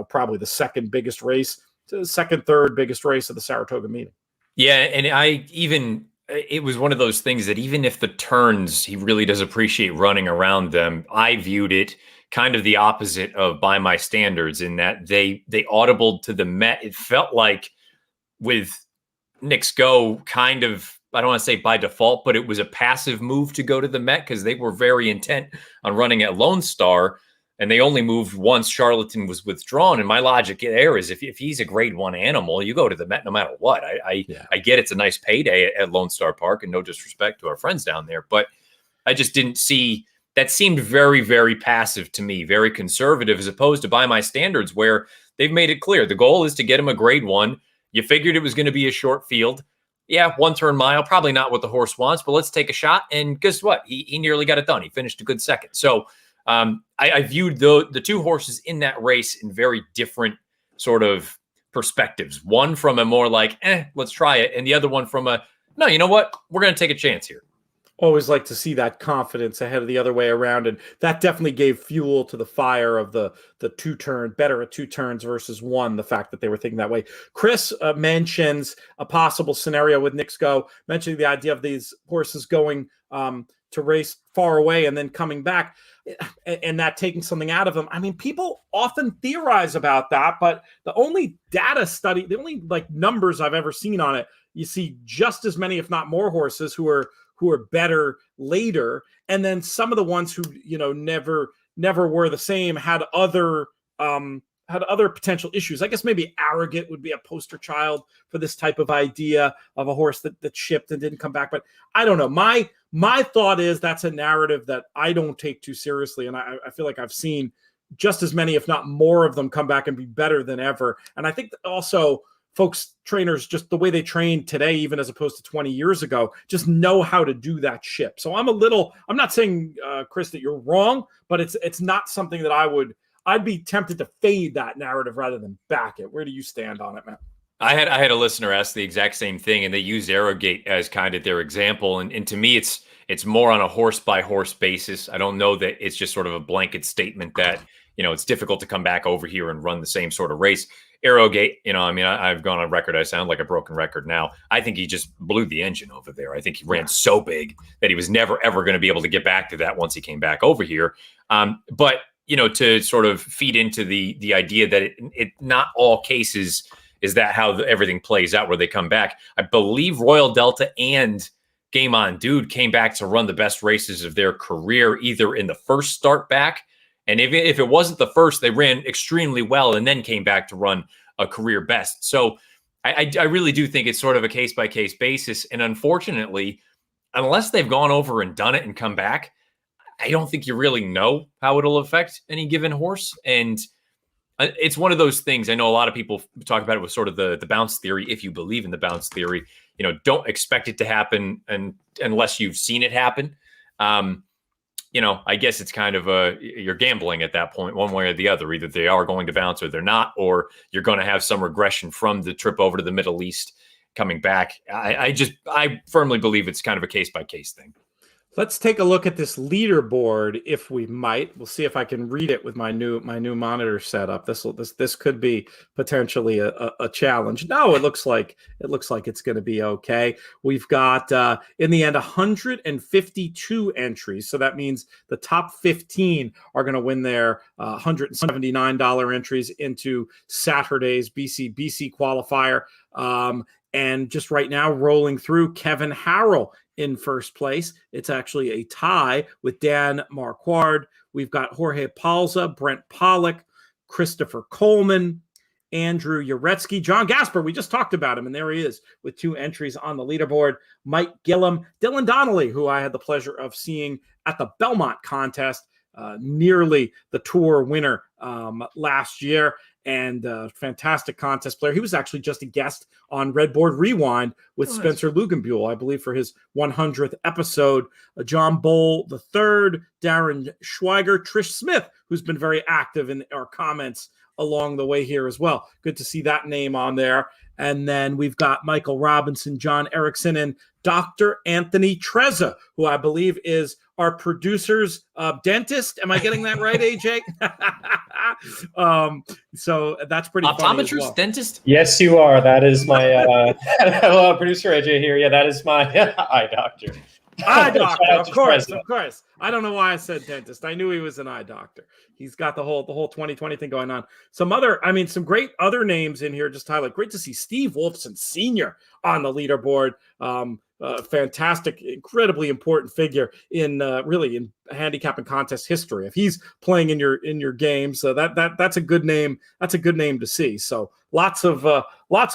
Probably the second biggest race, third biggest race of the Saratoga meeting. Yeah, and it was one of those things that even if the turns, he really does appreciate running around them. I viewed it kind of the opposite of by my standards in that they audibled to the Met. It felt like with Nick's go kind of, I don't want to say by default, but it was a passive move to go to the Met because they were very intent on running at Lone Star, and they only moved once Charlatan was withdrawn. And my logic there is if he's a grade 1 animal, you go to the Met no matter what. I get it's a nice payday at Lone Star Park, and no disrespect to our friends down there, but I just didn't see that. Seemed very, very passive to me, very conservative, as opposed to by my standards where they've made it clear the goal is to get him a grade 1. You figured it was going to be a short field. Yeah, 1 turn mile, probably not what the horse wants, but let's take a shot. And guess what? He nearly got it done. He finished a good second. So I viewed the 2 horses in that race in very different sort of perspectives. One from a more like, let's try it. And the other one from a, no, you know what? We're going to take a chance here. Always like to see that confidence ahead of the other way around. And that definitely gave fuel to the fire of the 2-turn, better at 2 turns versus 1, the fact that they were thinking that way. Chris mentions a possible scenario with Knicks Go, mentioning the idea of these horses going to race far away and then coming back, and that taking something out of them. I mean, people often theorize about that, but the only data study, the only like numbers I've ever seen on it, you see just as many, if not more, horses who are better later, and then some of the ones who never were the same had other potential issues. I guess maybe Arrogant would be a poster child for this type of idea of a horse that shipped and didn't come back. But I don't know. My thought is that's a narrative that I don't take too seriously, and I feel like I've seen just as many, if not more, of them come back and be better than ever. And I think that also folks, trainers, just the way they train today, even as opposed to 20 years ago, just know how to do that ship. So I'm not saying, Chris, that you're wrong, but it's not something that I'd be tempted to fade that narrative rather than back it. Where do you stand on it, Matt? I had a listener ask the exact same thing, and they use Arrogate as kind of their example. And to me, it's more on a horse by horse basis. I don't know that it's just sort of a blanket statement that, it's difficult to come back over here and run the same sort of race. Arrogate, I've gone on record. I sound like a broken record now. I think he just blew the engine over there. I think he ran so big that he was never, ever going to be able to get back to that once he came back over here. But, to sort of feed into the idea that it not all cases is that how everything plays out where they come back. I believe Royal Delta and Game On Dude came back to run the best races of their career, either in the first start back, and if it wasn't the first, they ran extremely well and then came back to run a career best. So I really do think it's sort of a case-by-case basis. And unfortunately, unless they've gone over and done it and come back, I don't think you really know how it'll affect any given horse. And it's one of those things. I know a lot of people talk about it with sort of the bounce theory. If you believe in the bounce theory, don't expect it to happen unless you've seen it happen. I guess it's kind of you're gambling at that point, one way or the other. Either they are going to bounce or they're not, or you're going to have some regression from the trip over to the Middle East coming back. I firmly believe it's kind of a case by case thing. Let's take a look at this leaderboard, if we might. We'll see if I can read it with my new monitor setup. This could be potentially a challenge. No, it looks like it's going to be okay. We've got in the end 152 entries, so that means the top 15 are going to win their $179 entries into Saturday's BCBC qualifier. And just right now, rolling through, Kevin Harrell in first place. It's actually a tie with Dan Marquard. We've got Jorge Palza, Brent Pollock, Christopher Coleman, Andrew Uretsky, John Gasper. We just talked about him, and there he is with 2 entries on the leaderboard. Mike Gillum, Dylan Donnelly, who I had the pleasure of seeing at the Belmont contest, nearly the tour winner last year, and fantastic contest player. He was actually just a guest on Redboard Rewind with Spencer Lugenbuehl, I believe, for his 100th episode. John Bowl III, Darren Schweiger, Trish Smith, who's been very active in our comments along the way here as well. Good to see that name on there. And then we've got Michael Robinson, John Erickson, and Dr. Anthony Trezza, who I believe is our producer's dentist. Am I getting that right, AJ? So that's pretty funny as well. Dentist? Yes, you are. That is my producer, AJ here. Yeah, that is my eye doctor. Eye doctor, of course. I don't know why I said dentist. I knew he was an eye doctor. He's got the whole 2020 thing going on. Some great other names in here just to highlight. Great to see Steve Wolfson Sr. on the leaderboard. Fantastic, incredibly important figure in really in handicap and contest history. If he's playing in your games, that's a good name. That's a good name to see. So lots of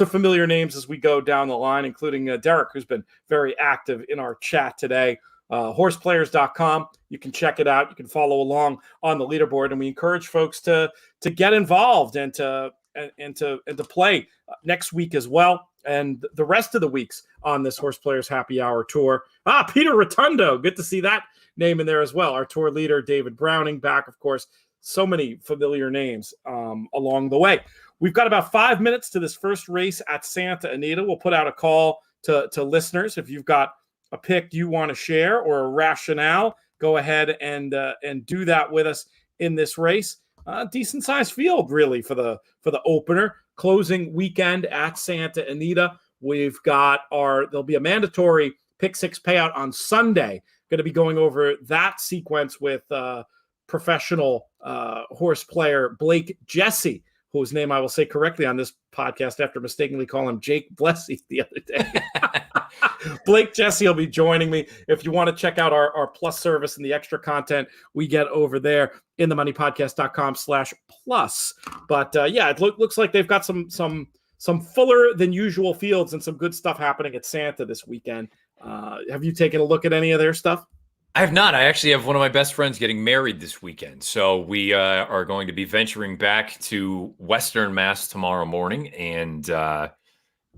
familiar names as we go down the line, including Derek, who's been very active in our chat today. Horseplayers.com. You can check it out. You can follow along on the leaderboard, and we encourage folks to get involved and to play next week as well, and the rest of the weeks on this HorsePlayers Happy Hour Tour. Peter Rotundo, good to see that name in there as well. Our tour leader, David Browning, back, of course. So many familiar names along the way. We've got about 5 minutes to this first race at Santa Anita. We'll put out a call to listeners. If you've got a pick you want to share or a rationale, go ahead and do that with us in this race. Decent sized field, really, for the opener. Closing weekend at Santa Anita. We've got there'll be a mandatory pick six payout on Sunday. Going to be going over that sequence with professional horse player Blake Jesse, whose name I will say correctly on this podcast after mistakenly calling him Jake Blessy the other day. Blake Jesse will be joining me. If you want to check out our plus service and the extra content we get over there, inthemoneypodcast.com/plus. But it looks like they've got some fuller than usual fields and some good stuff happening at Santa this weekend. Have you taken a look at any of their stuff? I have not. I actually have one of my best friends getting married this weekend. So we are going to be venturing back to Western Mass tomorrow morning and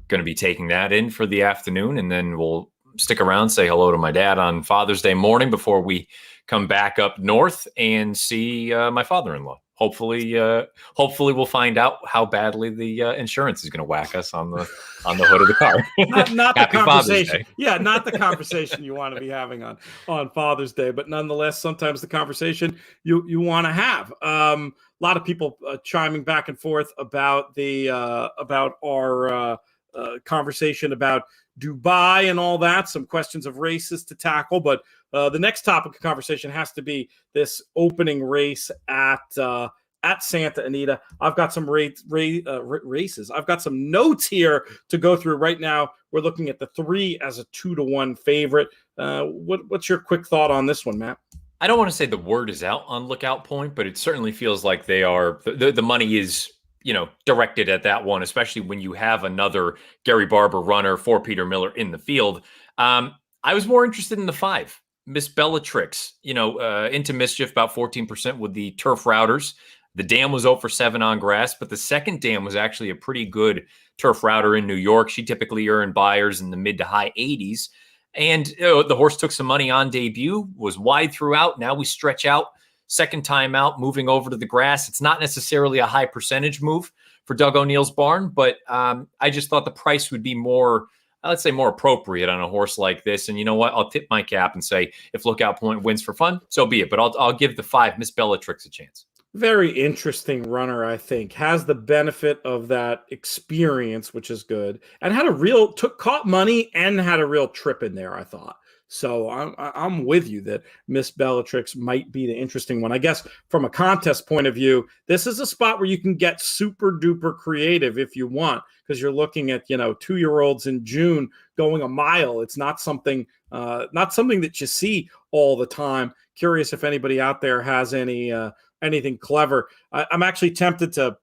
going to be taking that in for the afternoon. And then we'll stick around, say hello to my dad on Father's Day morning before we come back up north and see my father-in-law. Hopefully we'll find out how badly the insurance is going to whack us on the hood of the car. not the conversation. Yeah, not the conversation you want to be having on Father's Day, but nonetheless, sometimes the conversation you want to have. A lot of people chiming back and forth about our conversation about Dubai and all that. Some questions of races to tackle, but the next topic of conversation has to be this opening race at Santa Anita. I've got some races. I've got some notes here to go through right now. We're looking at the 3 as a 2-1 favorite. What's your quick thought on this one, Matt? I don't want to say the word is out on Lookout Point, but it certainly feels like they are. The money is directed at that one, especially when you have another Gary Barber runner for Peter Miller in the field. I was more interested in the 5, Miss Bellatrix, into mischief, about 14% with the turf routers. The dam was 0 for 7 on grass, but the second dam was actually a pretty good turf router in New York. She typically earned buyers in the mid to high 80s. And the horse took some money on debut, was wide throughout. Now we stretch out. Second time out, moving over to the grass. It's not necessarily a high percentage move for Doug O'Neill's barn, but I just thought the price would be more, let's say, more appropriate on a horse like this. And you know what? I'll tip my cap and say if Lookout Point wins for fun, so be it. But I'll give the 5, Miss Bellatrix, a chance. Very interesting runner, I think. Has the benefit of that experience, which is good, and had caught money and had a real trip in there, I thought. So I'm with you that Miss Bellatrix might be the interesting one. I guess from a contest point of view, this is a spot where you can get super duper creative if you want, because you're looking at 2-year-olds in June going a mile. It's not something that you see all the time. Curious if anybody out there has anything clever. I'm actually tempted to.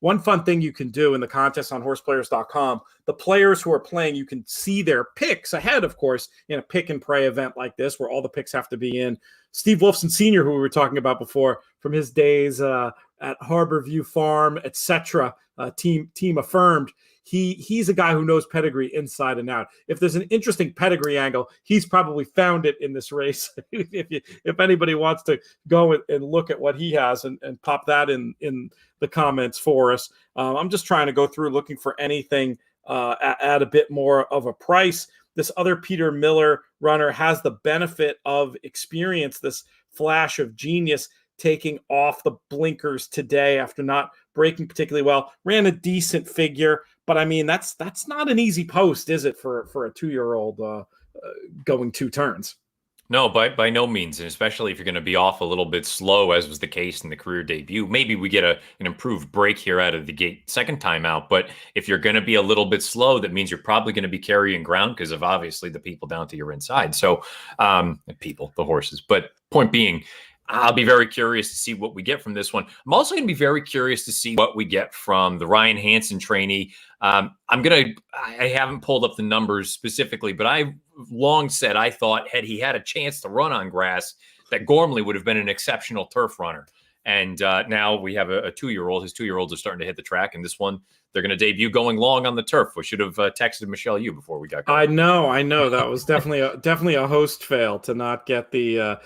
One fun thing you can do in the contest on horseplayers.com, the players who are playing, you can see their picks ahead, of course, in a pick and pray event like this, where all the picks have to be in. Steve Wolfson Sr., who we were talking about before, from his days at Harborview Farm, etc., team Affirmed, he's a guy who knows pedigree inside and out. If there's an interesting pedigree angle, he's probably found it in this race. if anybody wants to go and look at what he has and pop that in the comments for us. I'm just trying to go through looking for anything at a bit more of a price. This other Peter Miller runner has the benefit of experience, this flash of genius, taking off the blinkers today after not breaking particularly well. Ran a decent figure, but I mean, that's not an easy post, is it, for a 2-year-old going 2 turns? No, by no means, and especially if you're going to be off a little bit slow, as was the case in the career debut. Maybe we get an improved break here out of the gate second time out. But if you're going to be a little bit slow, that means you're probably going to be carrying ground because of obviously the people down to your inside. So, the horses. But point being, I'll be very curious to see what we get from this one. I'm also going to be very curious to see what we get from the Ryan Hansen trainee. I haven't pulled up the numbers specifically, but I've long said I thought had he had a chance to run on grass, that Gormley would have been an exceptional turf runner. And now we have a 2-year-old. His 2-year-olds are starting to hit the track, and this one they're going to debut going long on the turf. We should have texted Michelle Yu before we got going. I know that was definitely a host fail to not get the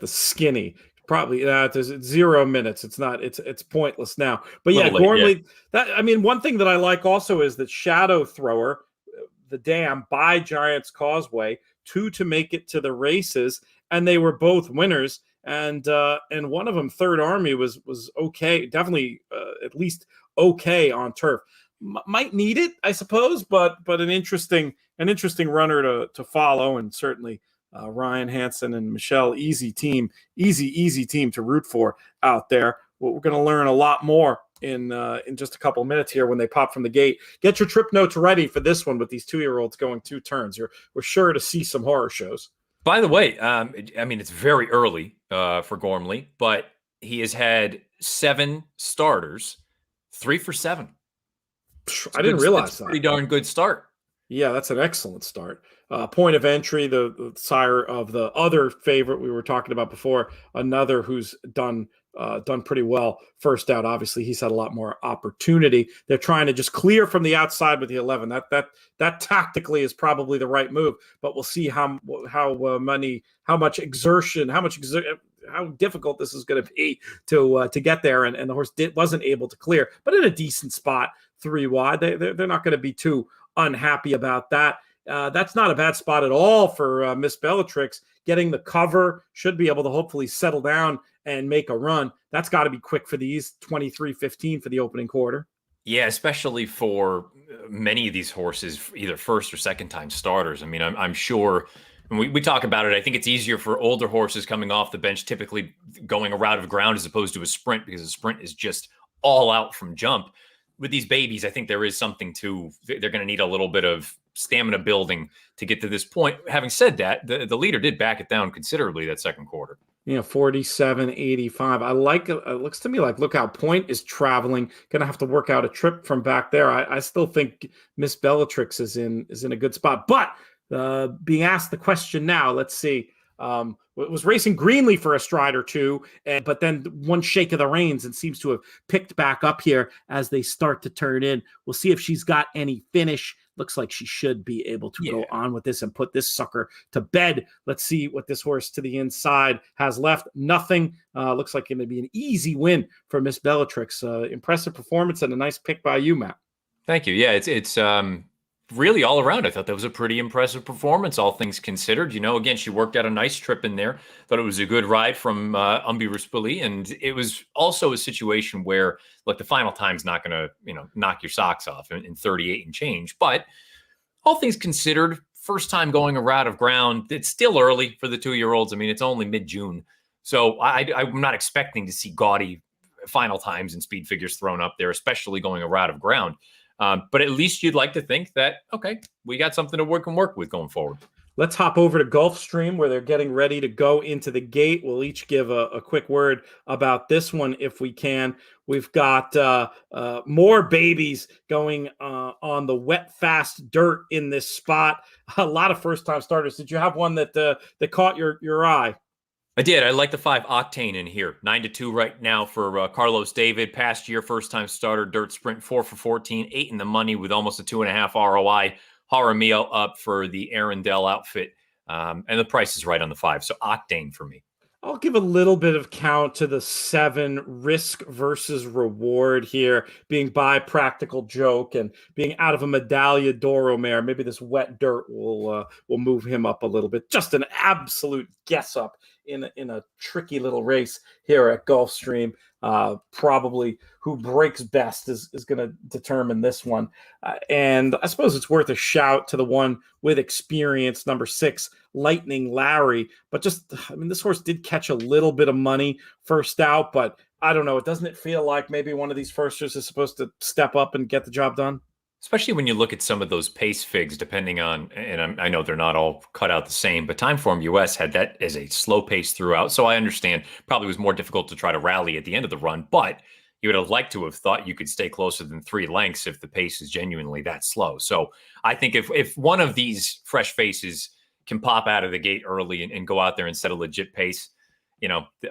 skinny. Probably there's 0 minutes. It's pointless now. But yeah, Gormley. Yeah. One thing that I like also is that Shadow Thrower, the dam by Giants Causeway, 2 to make it to the races, and they were both winners. And one of them, Third Army, was okay, definitely at least okay on turf. Might need it, I suppose, but an interesting runner to follow, and certainly Ryan Hansen and Michelle, easy team to root for out there. We're going to learn a lot more in just a couple of minutes here when they pop from the gate. Get your trip notes ready for this one with these 2-year-olds going 2 turns. We're sure to see some horror shows. By the way, it's very early for Gormley, but he has had 7 starters, 3 for 7. I didn't realize that. Pretty darn good start. Yeah, that's an excellent start. Point of entry, the sire of the other favorite we were talking about before, another who's done pretty well. First out, obviously, he's had a lot more opportunity. They're trying to just clear from the outside with the 11. That tactically is probably the right move, but we'll see how much exertion, how difficult this is going to be to get there. And the horse wasn't able to clear, but in a decent spot, 3 wide. They're not going to be too unhappy about that. That's not a bad spot at all for Miss Bellatrix. Getting the cover, should be able to hopefully settle down and make a run. That's got to be quick for these. 23:15 for the opening quarter. Yeah, especially for many of these horses, either first or second time starters. I'm sure when we talk about it, I think it's easier for older horses coming off the bench, typically going a route of ground as opposed to a sprint, because a sprint is just all out from jump. With these babies, I think there is something they're going to need a little bit of stamina building to get to this point. Having said that, the leader did back it down considerably that second quarter. 47.85. I like it. It looks to me like Lookout Point is traveling. Going to have to work out a trip from back there. I still think Miss Bellatrix is in a good spot. But being asked the question now, let's see. Was racing greenly for a stride or two, but then one shake of the reins and seems to have picked back up here as they start to turn in. We'll see if she's got any finish. Looks like she should be able to go on with this and put this sucker to bed. Let's see what this horse to the inside has left. Nothing. Looks like it may be an easy win for Miss Bellatrix. Impressive performance and a nice pick by you, Matt. Thank you. Yeah, it's really all around. I thought that was a pretty impressive performance, all things considered. Again, she worked out a nice trip in there. Thought it was a good ride from Umbi Ruspoli, and it was also a situation where, look, the final time's not going to, knock your socks off in 38 and change. But all things considered, first time going a route of ground. It's still early for the 2-year-olds. It's only mid-June, so I'm not expecting to see gaudy final times and speed figures thrown up there, especially going a route of ground. But at least you'd like to think that, okay, we got something to work with going forward. Let's hop over to Gulfstream, where they're getting ready to go into the gate. We'll each give a quick word about this one if we can. We've got more babies going on the wet, fast dirt in this spot. A lot of first-time starters. Did you have one that caught your eye? I did. I like the 5 Octane in here. 9-2 right now for Carlos David. Past year, first-time starter, dirt sprint, 4 for 14, 8 in the money with almost a 2.5 ROI. Jaramillo up for the Arundel outfit. And the price is right on the 5. So Octane for me. I'll give a little bit of count to the 7 risk versus reward here, being by Practical Joke and being out of a Medaglia d'Oro mare. Maybe this wet dirt will move him up a little bit. Just an absolute guess up in a tricky little race here at Gulfstream. Probably who breaks best is going to determine this one. And I suppose it's worth a shout to the one with experience, number 6, Lightning Larry. But this horse did catch a little bit of money first out, but I don't know. Doesn't it feel like maybe one of these firsters is supposed to step up and get the job done? Especially when you look at some of those pace figs, depending on, and I know they're not all cut out the same, but Timeform US had that as a slow pace throughout. So I understand probably was more difficult to try to rally at the end of the run, but you would have liked to have thought you could stay closer than 3 lengths if the pace is genuinely that slow. So I think if one of these fresh faces can pop out of the gate early and go out there and set a legit pace,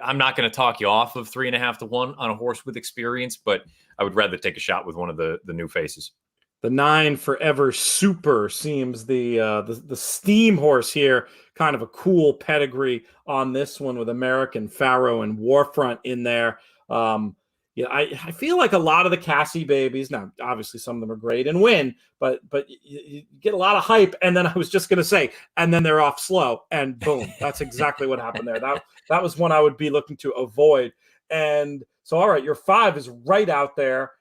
I'm not going to talk you off of 3.5 to 1 on a horse with experience, but I would rather take a shot with one of the new faces. The 9 Forever Super seems the steam horse here. Kind of a cool pedigree on this one with American Pharaoh and Warfront in there. I feel like a lot of the Cassie babies, now obviously some of them are great and win, but you get a lot of hype, and then I was just going to say, and then they're off slow, and boom, that's exactly what happened there. That was one I would be looking to avoid. And so, all right, your 5 is right out there.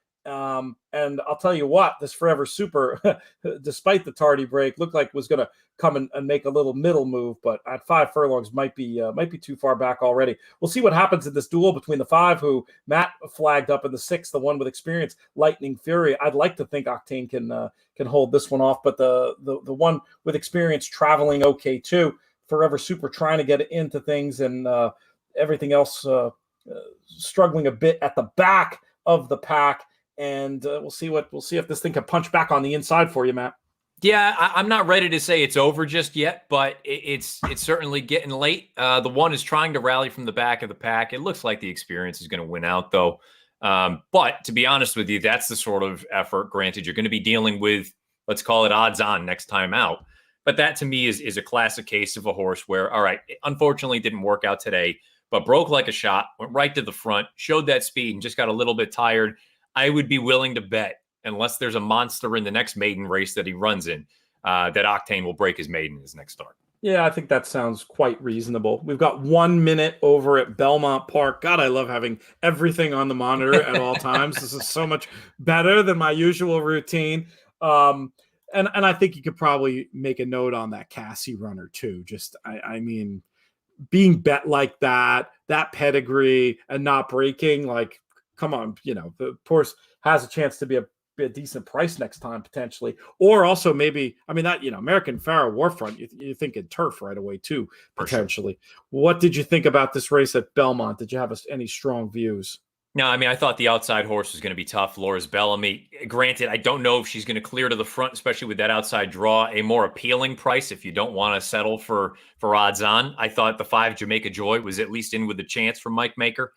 And I'll tell you what, this Forever Super, despite the tardy break, looked like was going to come and make a little middle move, but at 5 furlongs might be too far back already. We'll see what happens in this duel between the 5 who Matt flagged up and the 6, the one with experience, Lightning Fury. I'd like to think Octane can hold this one off, but the one with experience traveling okay too. Forever Super trying to get into things, and everything else struggling a bit at the back of the pack. And we'll see if this thing can punch back on the inside for you, Matt. Yeah, I'm not ready to say it's over just yet, but it's certainly getting late. The 1 is trying to rally from the back of the pack. It looks like the experience is going to win out, though. But to be honest with you, that's the sort of effort. Granted, you're going to be dealing with, let's call it odds on next time out. But that to me is a classic case of a horse where, all right, it unfortunately didn't work out today, but broke like a shot, went right to the front, showed that speed, and just got a little bit tired. I would be willing to bet, unless there's a monster in the next maiden race that he runs in, that Octane will break his maiden in his next start. Yeah, I think that sounds quite reasonable. We've got 1 minute over at Belmont Park. God, I love having everything on the monitor at all times. This is so much better than my usual routine. And I think you could probably make a note on that Cassie runner too. Just, I mean, being bet like that pedigree and not breaking, like, come on, the horse has a chance to be a decent price next time potentially, or also maybe, that, American Pharaoh Warfront, you think in turf right away too, potentially. Sure. What did you think about this race at Belmont? Did you have any strong views? No, I thought the outside horse was going to be tough. Laura's Bellamy. Granted, I don't know if she's going to clear to the front, especially with that outside draw. A more appealing price if you don't want to settle for odds on. I thought the 5 Jamaica Joy was at least in with a chance for Mike Maker.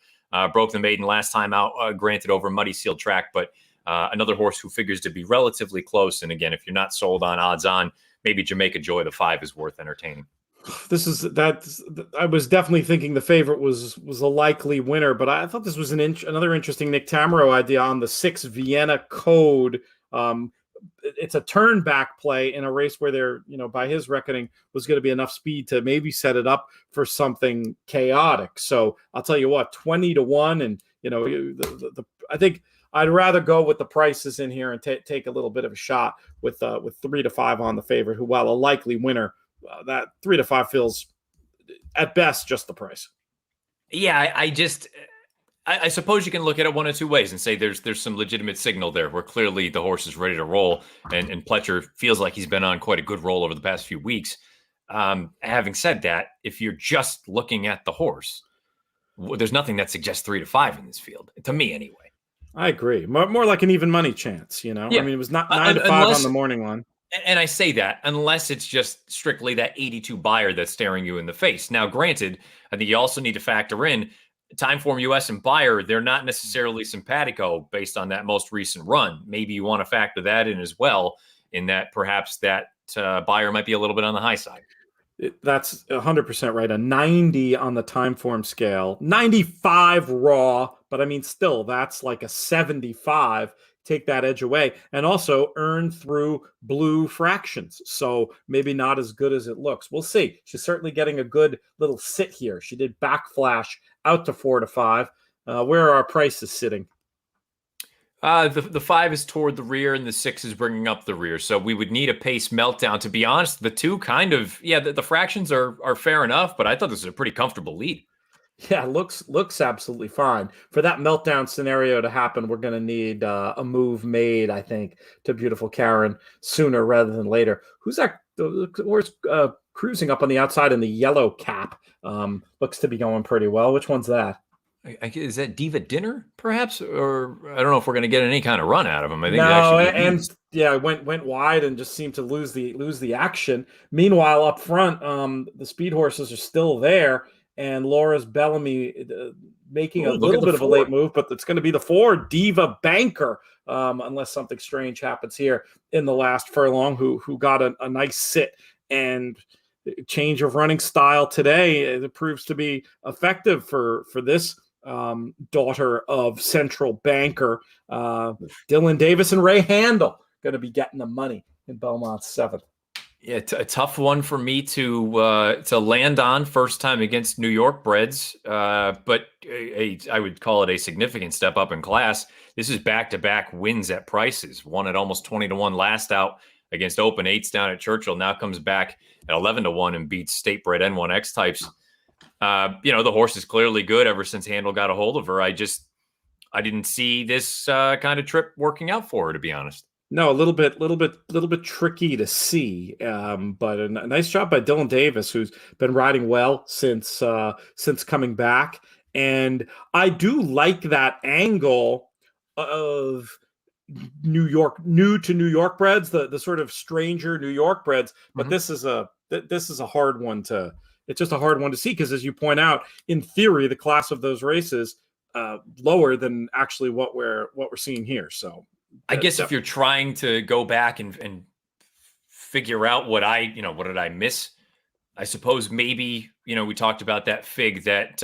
Broke the maiden last time out, granted over a muddy sealed track, but another horse who figures to be relatively close. And again, if you're not sold on odds on, maybe Jamaica Joy, the 5 is worth entertaining. I was definitely thinking the favorite was a likely winner, but I thought this was another interesting Nick Tamaro idea on the 6 Vienna Code. It's a turn back play in a race where there, by his reckoning, was going to be enough speed to maybe set it up for something chaotic. So I'll tell you what, 20 to 1, and I think I'd rather go with the prices in here and take a little bit of a shot with 3 to 5 on the favorite, who, while a likely winner, that 3 to 5 feels at best just the price. Yeah, I suppose you can look at it one of two ways and say there's some legitimate signal there where clearly the horse is ready to roll, and Pletcher feels like he's been on quite a good roll over the past few weeks. Having said that, if you're just looking at the horse, there's nothing that suggests 3 to 5 in this field, to me anyway. I agree. More like an even money chance, Yeah. It was not 9 to 5 on the morning line. And I say that unless it's just strictly that 82 buyer that's staring you in the face. Now, granted, I think you also need to factor in Timeform US and Buyer. They're not necessarily simpatico based on that most recent run. Maybe you want to factor that in as well, in that perhaps that Buyer might be a little bit on the high side. That's 100% right. A 90 on the Timeform scale, 95 raw, but still, that's like a 75 take that edge away, and also earn through blue fractions. So maybe not as good as it looks. We'll see. She's certainly getting a good little sit here. She did backflash out to 4 to 5. Where are our prices sitting? The 5 is toward the rear and the 6 is bringing up the rear. So we would need a pace meltdown. To be honest, the two kind of, the fractions are fair enough, but I thought this was a pretty comfortable lead. Yeah, looks absolutely fine. For that meltdown scenario to happen, we're going to need a move made, I think, to Beautiful Karen sooner rather than later. Who's that? Where's cruising up on the outside in the yellow cap? Looks to be going pretty well. Which one's that? Is that Diva Dinner, perhaps? Or I don't know if we're going to get any kind of run out of him. I think went wide and just seemed to lose the action. Meanwhile, up front, the speed horses are still there. And Laura's Bellamy making a little bit of a late move, but it's going to be the 4 Diva Banker, unless something strange happens here in the last furlong, who got a nice sit and change of running style today. It proves to be effective for this daughter of Central Banker. Dylan Davis and Ray Handel going to be getting the money in Belmont's 7th. Yeah, a tough one for me to land on first time against New York breds, but I would call it a significant step up in class. This is back-to-back wins at prices. One at almost 20 to 1 last out against Open 8s down at Churchill. Now comes back at 11 to 1 and beats state-bred N1X types. The horse is clearly good ever since Handel got a hold of her. I didn't see this kind of trip working out for her, to be honest. No, a little bit tricky to see, but a nice job by Dylan Davis, who's been riding well since coming back. And I do like that angle of new to New York breds, the sort of stranger New York breds. But this is a hard one to. It's just a hard one to see because, as you point out, in theory, the class of those races lower than actually what we're seeing here. So. I guess if you're trying to go back and figure out what did I miss? I suppose maybe, we talked about that fig that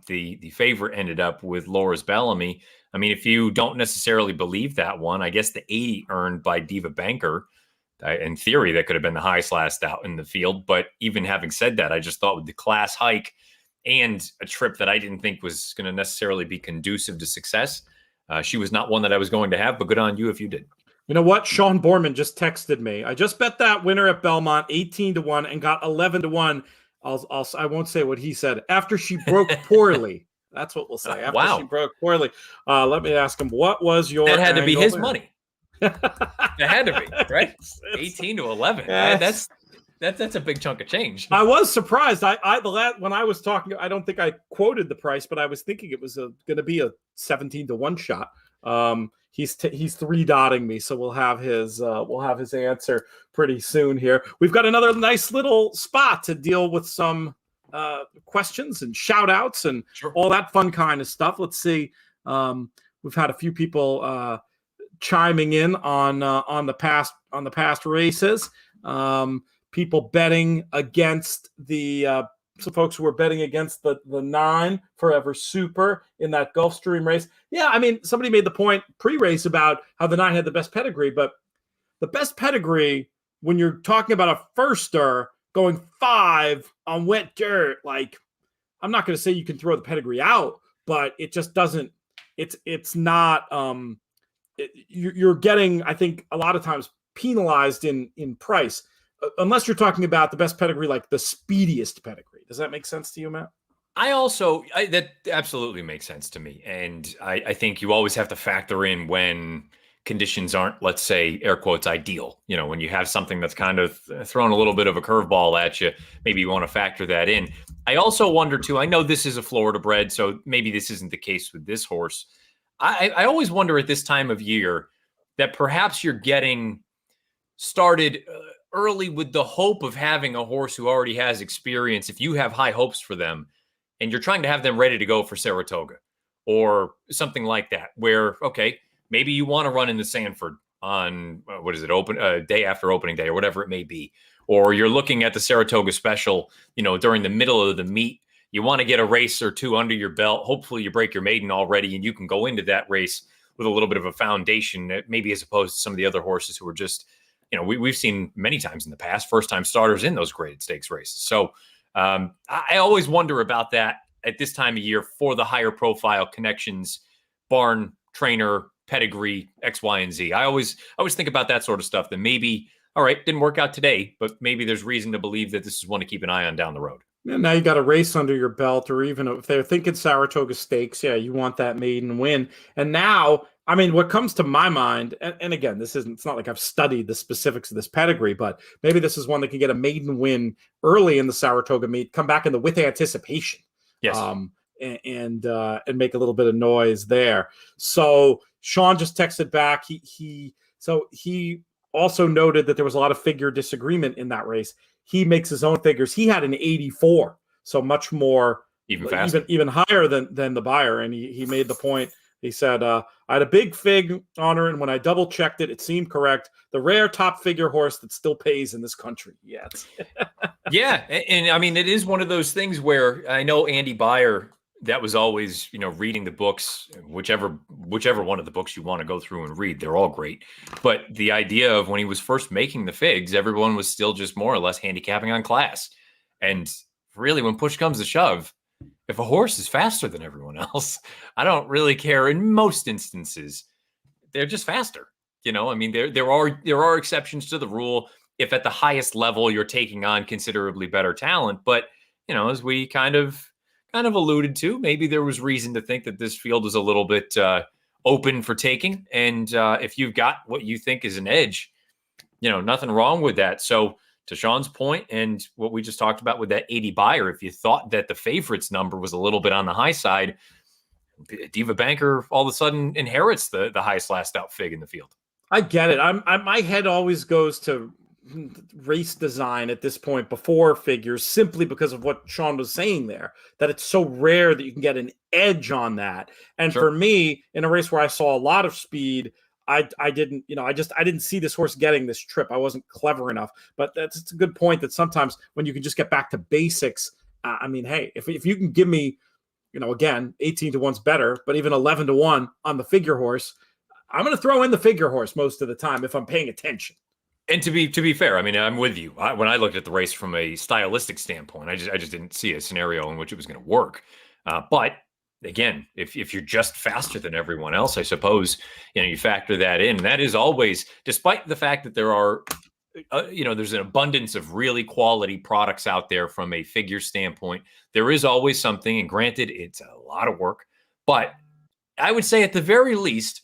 the favorite ended up with Laura's Bellamy. I mean, if you don't necessarily believe that one, I guess the 80 earned by Diva Banker, in theory, that could have been the highest last out in the field. But even having said that, I just thought with the class hike and a trip that I didn't think was going to necessarily be conducive to success, she was not one that I was going to have, but good on you if you did. You know what? Sean Borman just texted me. I just bet that winner at Belmont 18 to 1 and got 11 to 1. I won't say what he said. After she broke poorly. That's what we'll say. After she broke poorly. Let me ask him, what was your That had to be his money. That had to be, right? 18 to 11. Yes. That's a big chunk of change. I was surprised. When I was talking, I don't think I quoted the price, but I was thinking it was going to be a 17 to 1 shot. He's 3-dotting me, so we'll have his answer pretty soon here. We've got another nice little spot to deal with some questions and shout outs and all that fun kind of stuff. Let's see. We've had a few people chiming in on the past races. People betting against some folks who were betting against the 9 Forever Super in that Gulfstream race. Yeah, I mean, somebody made the point pre-race about how the 9 had the best pedigree, but the best pedigree when you're talking about a firster going 5 on wet dirt, like, I'm not going to say you can throw the pedigree out, but it just doesn't. It's not. You're getting, I think, a lot of times penalized in price. Unless you're talking about the best pedigree, like the speediest pedigree. Does that make sense to you, Matt? That absolutely makes sense to me. And I think you always have to factor in when conditions aren't, let's say, air quotes, ideal. When you have something that's kind of thrown a little bit of a curveball at you, maybe you want to factor that in. I also wonder, too, I know this is a Florida bred, so maybe this isn't the case with this horse. I always wonder at this time of year that perhaps you're getting started early with the hope of having a horse who already has experience. If you have high hopes for them and you're trying to have them ready to go for Saratoga or something like that, where, okay, maybe you want to run in the Sanford on, day after opening day or whatever it may be, or you're looking at the Saratoga Special, during the middle of the meet, you want to get a race or two under your belt. Hopefully you break your maiden already and you can go into that race with a little bit of a foundation, maybe as opposed to some of the other horses who are just, we've seen many times in the past, first-time starters in those graded stakes races. So I always wonder about that at this time of year for the higher profile connections, barn, trainer, pedigree, X, Y, and Z. I always think about that sort of stuff. That maybe, all right, didn't work out today, but maybe there's reason to believe that this is one to keep an eye on down the road. Now you got a race under your belt, or even if they're thinking Saratoga Stakes, yeah, you want that maiden win. And now, I mean, what comes to my mind, and again, it's not like I've studied the specifics of this pedigree, but maybe this is one that can get a maiden win early in the Saratoga meet, come back in the with anticipation. Yes. And make a little bit of noise there. So Sean just texted back. He also noted that there was a lot of figure disagreement in that race. He makes his own figures. He had an 84, so much more, even faster, even higher than the buyer. And he made the point. He said, I had a big fig on her, and when I double checked it, it seemed correct. The rare top figure horse that still pays in this country. Yes. Yeah, and I mean, it is one of those things where I know Andy Byer, that was always, reading the books, whichever one of the books you want to go through and read, they're all great. But the idea of when he was first making the figs, everyone was still just more or less handicapping on class. And really, when push comes to shove, if a horse is faster than everyone else, I don't really care. In most instances, they're just faster. I mean, there are exceptions to the rule if at the highest level you're taking on considerably better talent. But, as we kind of alluded to, maybe there was reason to think that this field was a little bit open for taking. And if you've got what you think is an edge, nothing wrong with that. So to Sean's point and what we just talked about with that 80 buyer, if you thought that the favorites number was a little bit on the high side, Diva Banker all of a sudden inherits the highest last out fig in the field. I get it. My head always goes to race design at this point before figures, simply because of what Sean was saying there, that it's so rare that you can get an edge on that. And Sure. For me, in a race where I saw a lot of speed, I didn't see this horse getting this trip. I wasn't clever enough. But it's a good point that sometimes when you can just get back to basics, I mean, hey, if you can give me, again, 18 to 1's better, but even 11 to 1 on the figure horse, I'm going to throw in the figure horse most of the time if I'm paying attention. And to be fair, I mean, I'm with you. When I looked at the race from a stylistic standpoint, I just didn't see a scenario in which it was going to work. But again, if you're just faster than everyone else, I suppose you factor that in. And that is always, despite the fact that there are, there's an abundance of really quality products out there from a figure standpoint. There is always something, and granted, it's a lot of work, but I would say at the very least,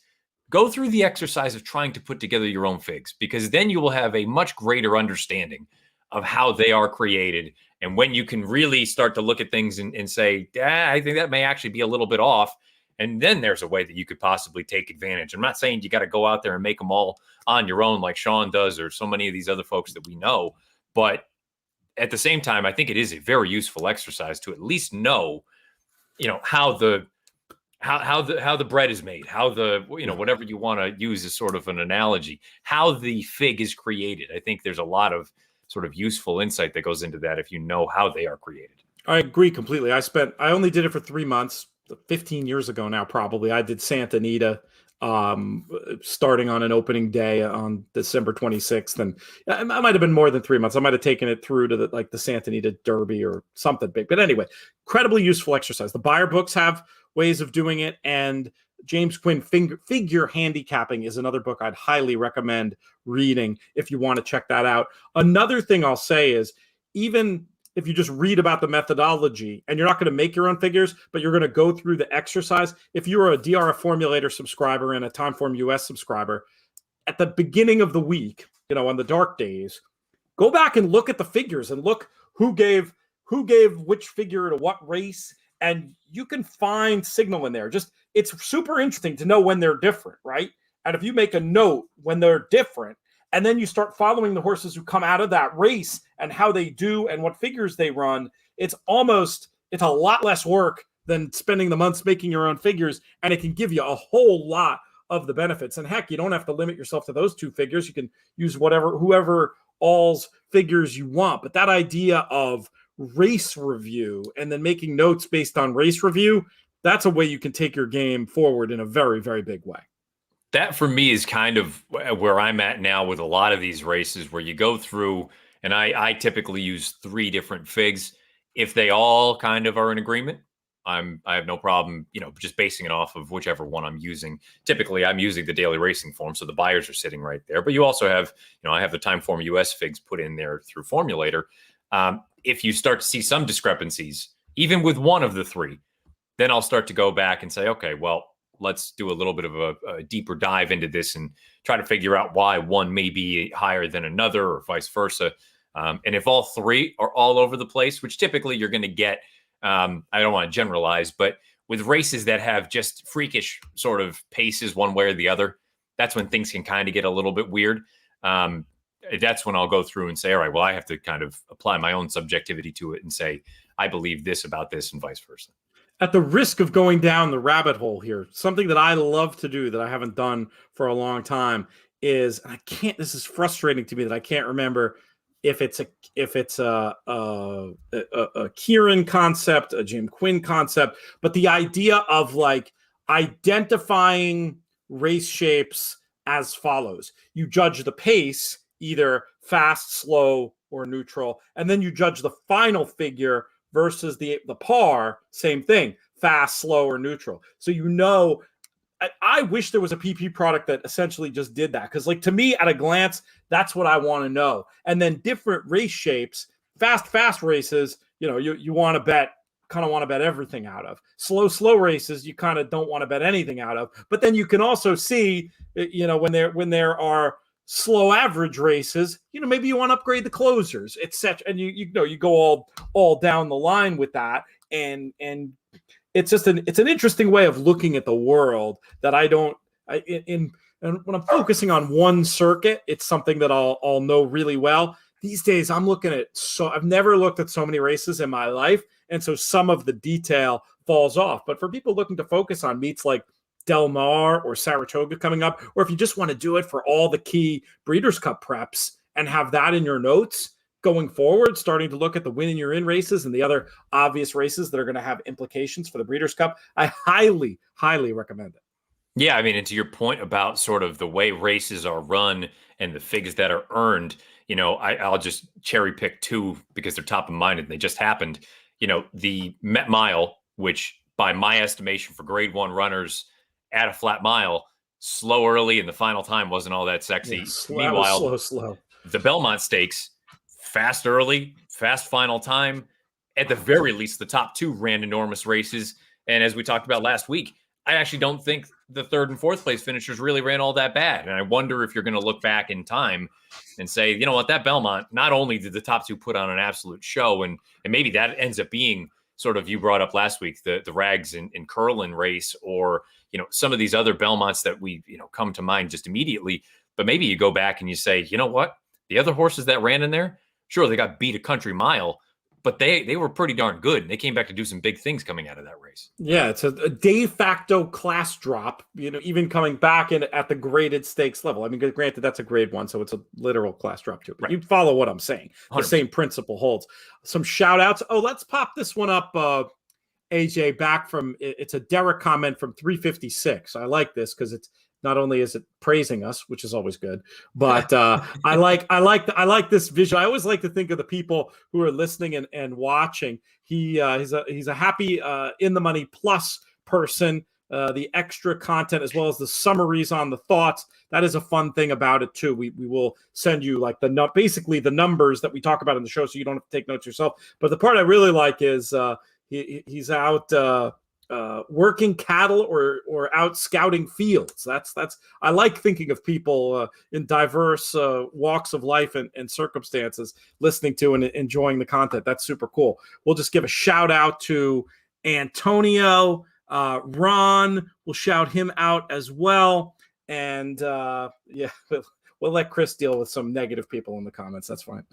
go through the exercise of trying to put together your own figs, because then you will have a much greater understanding of how they are created. And when you can really start to look at things and say, I think that may actually be a little bit off. And then there's a way that you could possibly take advantage. I'm not saying you got to go out there and make them all on your own like Sean does or so many of these other folks that we know. But at the same time, I think it is a very useful exercise to at least know, how the bread is made, how the, whatever you want to use as sort of an analogy, how the fig is created. I think there's a lot of sort of useful insight that goes into that if you know how they are created. I agree completely. I only did it for 3 months, 15 years ago now, probably. I did Santa Anita starting on an opening day on December 26th. And I might have been more than 3 months. I might have taken it through to the Santa Anita Derby or something big. But anyway, incredibly useful exercise. The buyer books have ways of doing it, and James Quinn Figure Handicapping is another book I'd highly recommend reading if you want to check that out. Another thing I'll say is, even if you just read about the methodology and you're not going to make your own figures, but you're going to go through the exercise, if you're a DRF Formulator subscriber and a Timeform US subscriber, at the beginning of the week, on the dark days, go back and look at the figures and look who gave which figure to what race. And you can find signal in there. It's super interesting to know when they're different, right? And if you make a note when they're different, and then you start following the horses who come out of that race and how they do and what figures they run, it's a lot less work than spending the months making your own figures. And it can give you a whole lot of the benefits. And heck, you don't have to limit yourself to those two figures. You can use whoever all's figures you want. But that idea of race review and then making notes based on race review, that's a way you can take your game forward in a very, very big way. That for me is kind of where I'm at now with a lot of these races where you go through, and I typically use 3 different figs. If they all kind of are in agreement, I have no problem, just basing it off of whichever one I'm using. Typically, I'm using the daily racing form, so the buyers are sitting right there. But you also have, I have the Timeform US figs put in there through Formulator. If you start to see some discrepancies, even with one of the 3, then I'll start to go back and say, okay, well, let's do a little bit of a deeper dive into this and try to figure out why one may be higher than another or vice versa. And if all 3 are all over the place, which typically you're going to get, I don't want to generalize, but with races that have just freakish sort of paces one way or the other, that's when things can kind of get a little bit weird. That's when I'll go through and say, all right, well, I have to kind of apply my own subjectivity to it and say, I believe this about this and vice versa. At the risk of going down the rabbit hole here, something that I love to do that I haven't done for a long time is, and this is frustrating to me that I can't remember if it's a Kieran concept, a Jim Quinn concept, but the idea of like identifying race shapes as follows. You judge the pace, either fast, slow, or neutral, and then you judge the final figure versus the par, same thing, fast, slow, or neutral. So I wish there was a PP product that essentially just did that. Because like to me, at a glance, that's what I want to know. And then different race shapes, fast races, you want to bet, kind of want to bet everything out of. Slow races, you kind of don't want to bet anything out of. But then you can also see, when there are slow average races, maybe you want to upgrade the closers, etc. And you go all down the line with that, and it's just it's an interesting way of looking at the world that and when I'm focusing on one circuit, it's something that I'll know really well. These days, I'm looking at I've never looked at so many races in my life, and so some of the detail falls off. But for people looking to focus on meets like Del Mar or Saratoga coming up, or if you just want to do it for all the key Breeders' Cup preps and have that in your notes going forward, starting to look at the win and you're in races and the other obvious races that are going to have implications for the Breeders' Cup, I highly, highly recommend it. Yeah, I mean, and to your point about sort of the way races are run and the figs that are earned, I'll just cherry pick 2 because they're top of mind and they just happened. The Met Mile, which by my estimation for grade 1 runners at a flat mile, slow early and the final time wasn't all that sexy. Yeah, Meanwhile, slow. The Belmont Stakes, fast early, fast final time. At the very least, the top 2 ran enormous races. And as we talked about last week, I actually don't think the 3rd and 4th place finishers really ran all that bad. And I wonder if you're going to look back in time and say, you know what, that Belmont, not only did the top 2 put on an absolute show, and maybe that ends up being sort of, you brought up last week, the Rags and Curlin race, or, some of these other Belmonts that we, come to mind just immediately. But maybe you go back and you say, you know what, the other horses that ran in there, sure, they got beat a country mile, but they were pretty darn good. And they came back to do some big things coming out of that race. Yeah, it's a de facto class drop, even coming back in at the graded stakes level. I mean, granted, that's a grade 1, so it's a literal class drop too. But right. You follow what I'm saying. 100%. The same principle holds. Some shout outs. Oh, let's pop this one up, AJ, back from, it's a Derek comment from 356. I like this because it's, not only is it praising us, which is always good, but I like this visual. I always like to think of the people who are listening and watching. He's a happy in the money plus person. The extra content as well as the summaries on the thoughts. That is a fun thing about it too. We will send you like basically the numbers that we talk about in the show, so you don't have to take notes yourself. But the part I really like is he's out. Working cattle or out scouting fields. That's I like thinking of people in diverse walks of life and circumstances listening to and enjoying the content. That's super cool. We'll just give a shout out to Antonio. Ron, we'll shout him out as well. And we'll let Chris deal with some negative people in the comments. That's fine.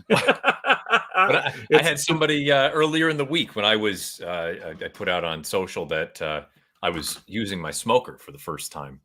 But I had somebody earlier in the week when I was I put out on social that I was using my smoker for the first time,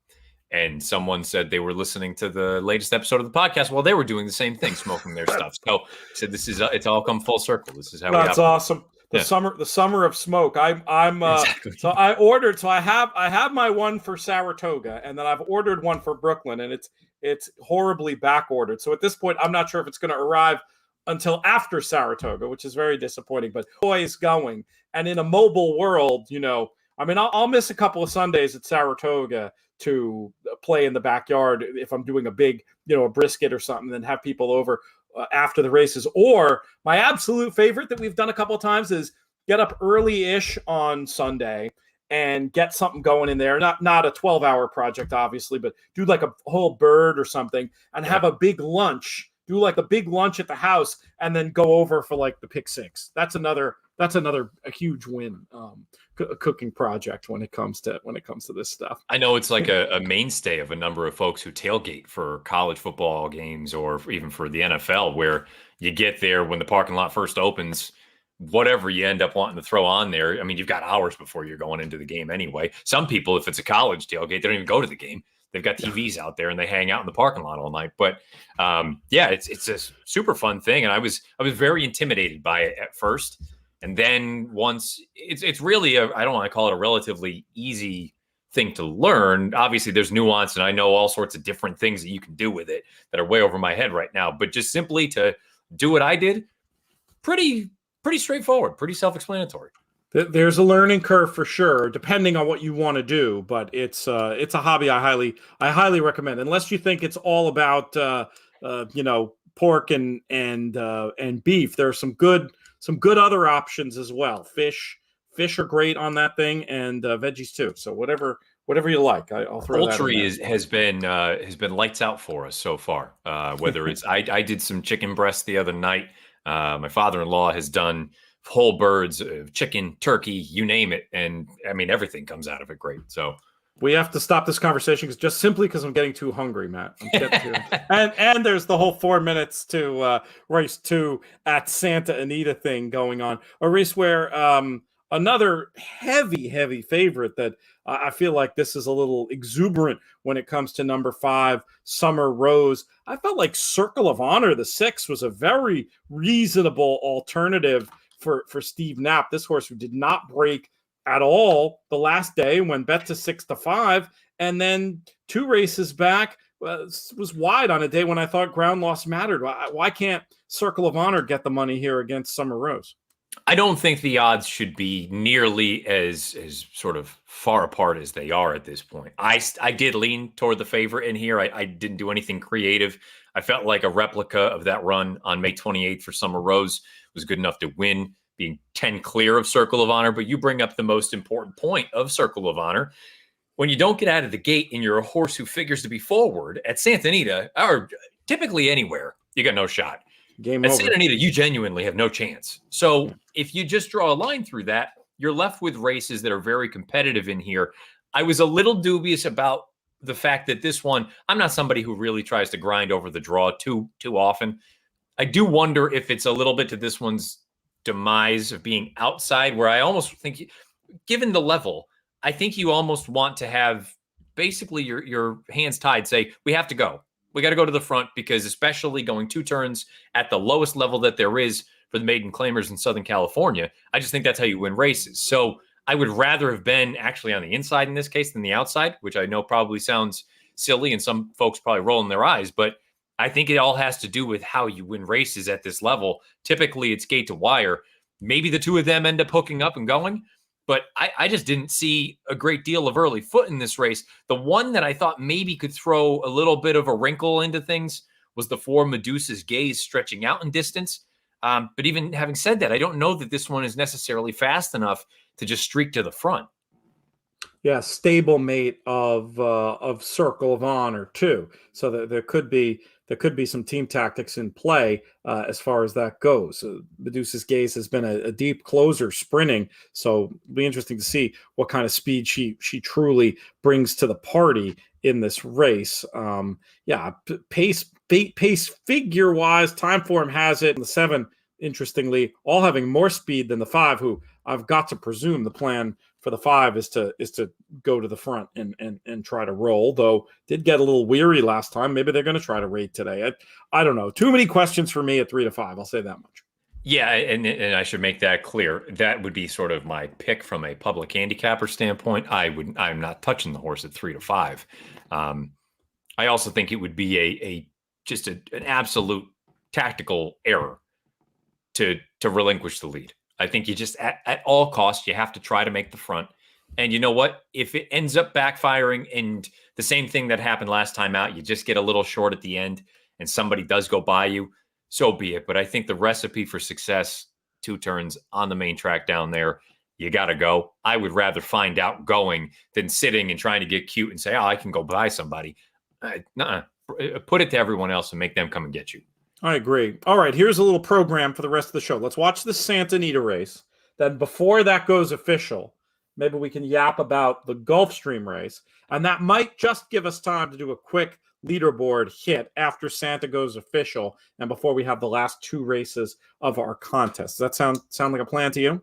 and someone said they were listening to the latest episode of the podcast while they were doing the same thing, smoking their stuff. So I said, "This is it's all come full circle. This is how." That's awesome. the summer of smoke. I'm Exactly. so I ordered. So I have my one for Saratoga, and then I've ordered one for Brooklyn, and it's horribly back ordered. So at this point, I'm not sure if it's going to arrive until after Saratoga, which is very disappointing. But always going, and in a mobile world, I mean, I'll miss a couple of Sundays at Saratoga to play in the backyard if I'm doing a big, a brisket or something, then have people over after the races. Or my absolute favorite that we've done a couple of times is get up early-ish on Sunday and get something going in there. Not a 12-hour project, obviously, but do like a whole bird or something and have a big lunch. Do like a big lunch at the house and then go over for like the pick six. That's another a huge win cooking project when it comes to this stuff. I know it's like a mainstay of a number of folks who tailgate for college football games or even for the NFL, where you get there when the parking lot first opens, whatever you end up wanting to throw on there. I mean, you've got hours before you're going into the game anyway. Some people, if it's a college tailgate, they don't even go to the game. They've got TVs out there and they hang out in the parking lot all night. But it's a super fun thing. And I was very intimidated by it at first. And then once it's really I don't want to call it a relatively easy thing to learn. Obviously there's nuance and I know all sorts of different things that you can do with it that are way over my head right now. But just simply to do what I did, pretty straightforward, pretty self-explanatory. There's a learning curve for sure, depending on what you want to do. But it's a hobby I highly recommend, unless you think it's all about pork and beef. There are some good other options as well. Fish are great on that thing, and veggies too. So whatever you like, I'll throw that in there. has been lights out for us so far. Whether it's I did some chicken breast the other night. My father-in-law has done whole birds, chicken, turkey, you name it, and I mean everything comes out of it great. So we have to stop this conversation because I'm getting too hungry, Matt. and there's the whole 4 minutes to race 2 at Santa Anita thing going on. A race where another heavy favorite that I feel like this is a little exuberant when it comes to number 5, Summer Rose. I felt like Circle of Honor, the 6, was a very reasonable alternative for Steve Knapp. This horse who did not break at all the last day when bet to 6-5, and then 2 races back was wide on a day when I thought ground loss mattered. Why can't Circle of Honor get the money here against Summer Rose? I don't think the odds should be nearly as sort of far apart as they are at this point. I did lean toward the favorite in here. I didn't do anything creative. I felt like a replica of that run on May 28th for Summer Rose was good enough to win, being 10 clear of Circle of Honor. But you bring up the most important point of Circle of Honor. When you don't get out of the gate and you're a horse who figures to be forward at Santa Anita, or typically anywhere, you got no shot. Game at over. Santa Anita, you genuinely have no chance. So if you just draw a line through that, you're left with races that are very competitive in here. I was a little dubious about the fact that this one, I'm not somebody who really tries to grind over the draw too often. I do wonder if it's a little bit to this one's demise of being outside, where I almost think, given the level, I think you almost want to have basically your hands tied, say, we have to go. We got to go to the front, because especially going 2 turns at the lowest level that there is for the maiden claimers in Southern California, I just think that's how you win races. So I would rather have been actually on the inside in this case than the outside, which I know probably sounds silly and some folks probably rolling their eyes, but I think it all has to do with how you win races at this level. Typically it's gate to wire. Maybe the 2 of them end up hooking up and going, but I just didn't see a great deal of early foot in this race. The one that I thought maybe could throw a little bit of a wrinkle into things was the 4 Medusa's Gaze stretching out in distance. But even having said that, I don't know that this one is necessarily fast enough to just streak to the front. Yeah, stablemate of Circle of Honor too. So that there could be some team tactics in play as far as that goes. Medusa's Gaze has been a deep closer sprinting, so it'll be interesting to see what kind of speed she truly brings to the party in this race. Pace figure wise, time form has it. And the 7, interestingly, all having more speed than the 5, who I've got to presume the plan for the 5 is to go to the front and try to roll, though did get a little weary last time. Maybe they're going to try to rate today. I don't know. Too many questions for me at 3-5. I'll say that much. Yeah, and I should make that clear. That would be sort of my pick from a public handicapper standpoint. I'm not touching the horse at 3 to 5. Um, I also think it would be an absolute tactical error to relinquish the lead. I think you just at all costs you have to try to make the front. And you know what? If it ends up backfiring and the same thing that happened last time out, you just get a little short at the end and somebody does go by you, so be it. But I think the recipe for success, 2 turns on the main track down there, you got to go. I would rather find out going than sitting and trying to get cute and say, oh, I can go by somebody. Nuh-uh. Put it to everyone else and make them come and get you. I agree. All right, here's a little program for the rest of the show. Let's watch the Santa Anita race. Then before that goes official, maybe we can yap about the Gulfstream race. And that might just give us time to do a quick leaderboard hit after Santa goes official and before we have the last 2 races of our contest. Does that sound like a plan to you?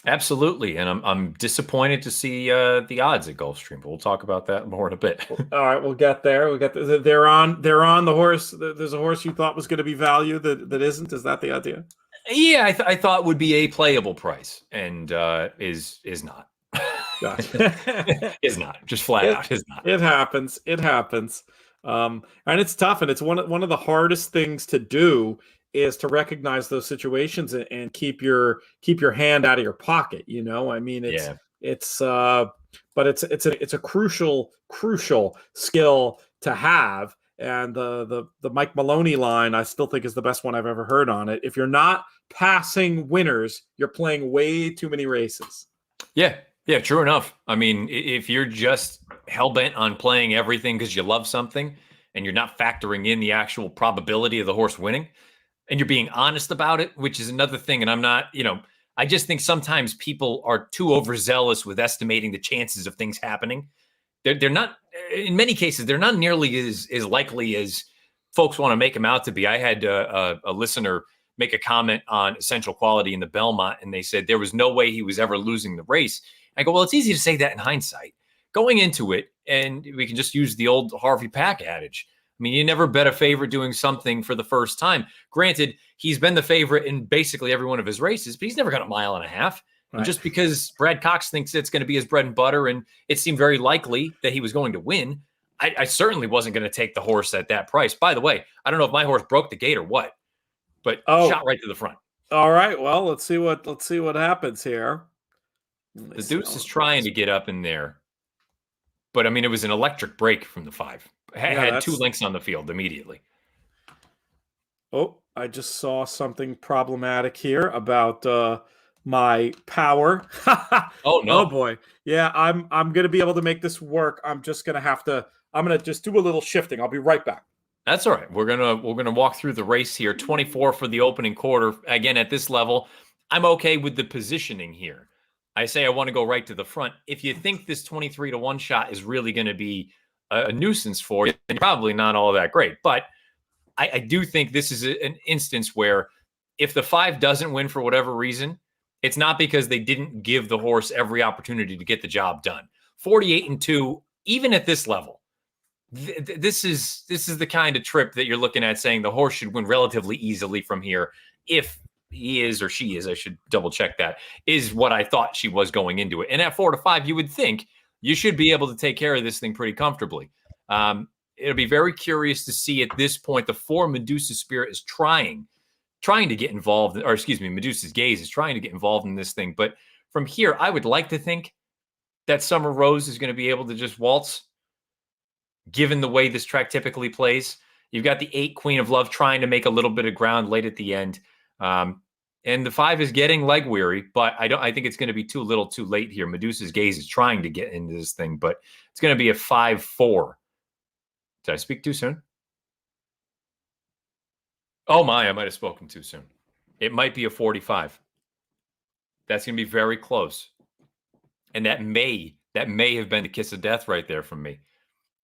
Absolutely, and I'm disappointed to see the odds at Gulfstream, but we'll talk about that more in a bit. All right, we'll get there. They're on the horse. There's a horse you thought was going to be value that isn't. Is that the idea? Yeah, I thought would be a playable price, and is not. Gotcha. Is not, just flat out is not. It happens. It happens. And it's tough, and it's one of the hardest things to do is to recognize those situations and keep your hand out of your pocket. You know, I mean, but it's a crucial skill to have. And the Mike Maloney line, I still think is the best one I've ever heard on it. If you're not passing winners, you're playing way too many races. Yeah, true enough. I mean, if you're just hell-bent on playing everything because you love something and you're not factoring in the actual probability of the horse winning, and you're being honest about it, which is another thing. And I'm not, I just think sometimes people are too overzealous with estimating the chances of things happening. They're not, in many cases, they're not nearly as likely as folks want to make them out to be. I had a listener make a comment on Essential Quality in the Belmont, and they said there was no way he was ever losing the race. I go, well, it's easy to say that in hindsight. Going into it, and we can just use the old Harvey Pack adage. I mean, you never bet a favorite doing something for the first time. Granted, he's been the favorite in basically every one of his races, but he's never got a mile and a half. Right. And just because Brad Cox thinks it's going to be his bread and butter, and it seemed very likely that he was going to win, I certainly wasn't going to take the horse at that price. By the way, I don't know if my horse broke the gate or what, but shot right to the front. All right. Well, let's see what happens here. The Deuce is trying to get up in there, but I mean, it was an electric break from the 5. Had 2 lengths on the field immediately. Oh, I just saw something problematic here about my power. Oh no! Oh boy, yeah, I'm going to be able to make this work. I'm just going to just do a little shifting. I'll be right back. That's all right. We're gonna walk through the race here. 24 for the opening quarter. Again, at this level, I'm okay with the positioning here. I say I want to go right to the front. If you think this 23 to 1 shot is really going to be a nuisance for you, then probably not all that great. But I do think this is an instance where if the 5 doesn't win for whatever reason, it's not because they didn't give the horse every opportunity to get the job done. 48-2, even at this level, this is the kind of trip that you're looking at saying the horse should win relatively easily from here. If he is or she is, I should double check that, is what I thought she was going into it. And at 4 to 5, you would think you should be able to take care of this thing pretty comfortably. It'll be very curious to see at this point. The 4 Medusa Spirit is trying to get involved, or excuse me, Medusa's Gaze is trying to get involved in this thing. But from here, I would like to think that Summer Rose is going to be able to just waltz, given the way this track typically plays. You've got the 8 Queen of Love trying to make a little bit of ground late at the end. And the 5 is getting leg weary, but I think it's going to be too little too late here. Medusa's Gaze is trying to get into this thing, but it's going to be a 5-4. Did I speak too soon? Oh my, I might have spoken too soon. It might be a 45. That's going to be very close. And that may have been the kiss of death right there from me,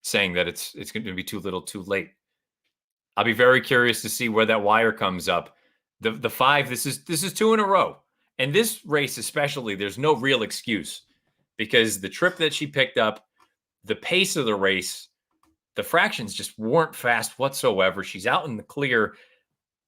saying that it's going to be too little too late. I'll be very curious to see where that wire comes up. The 5, this is 2 in a row. And this race especially, there's no real excuse because the trip that she picked up, the pace of the race, the fractions just weren't fast whatsoever. She's out in the clear.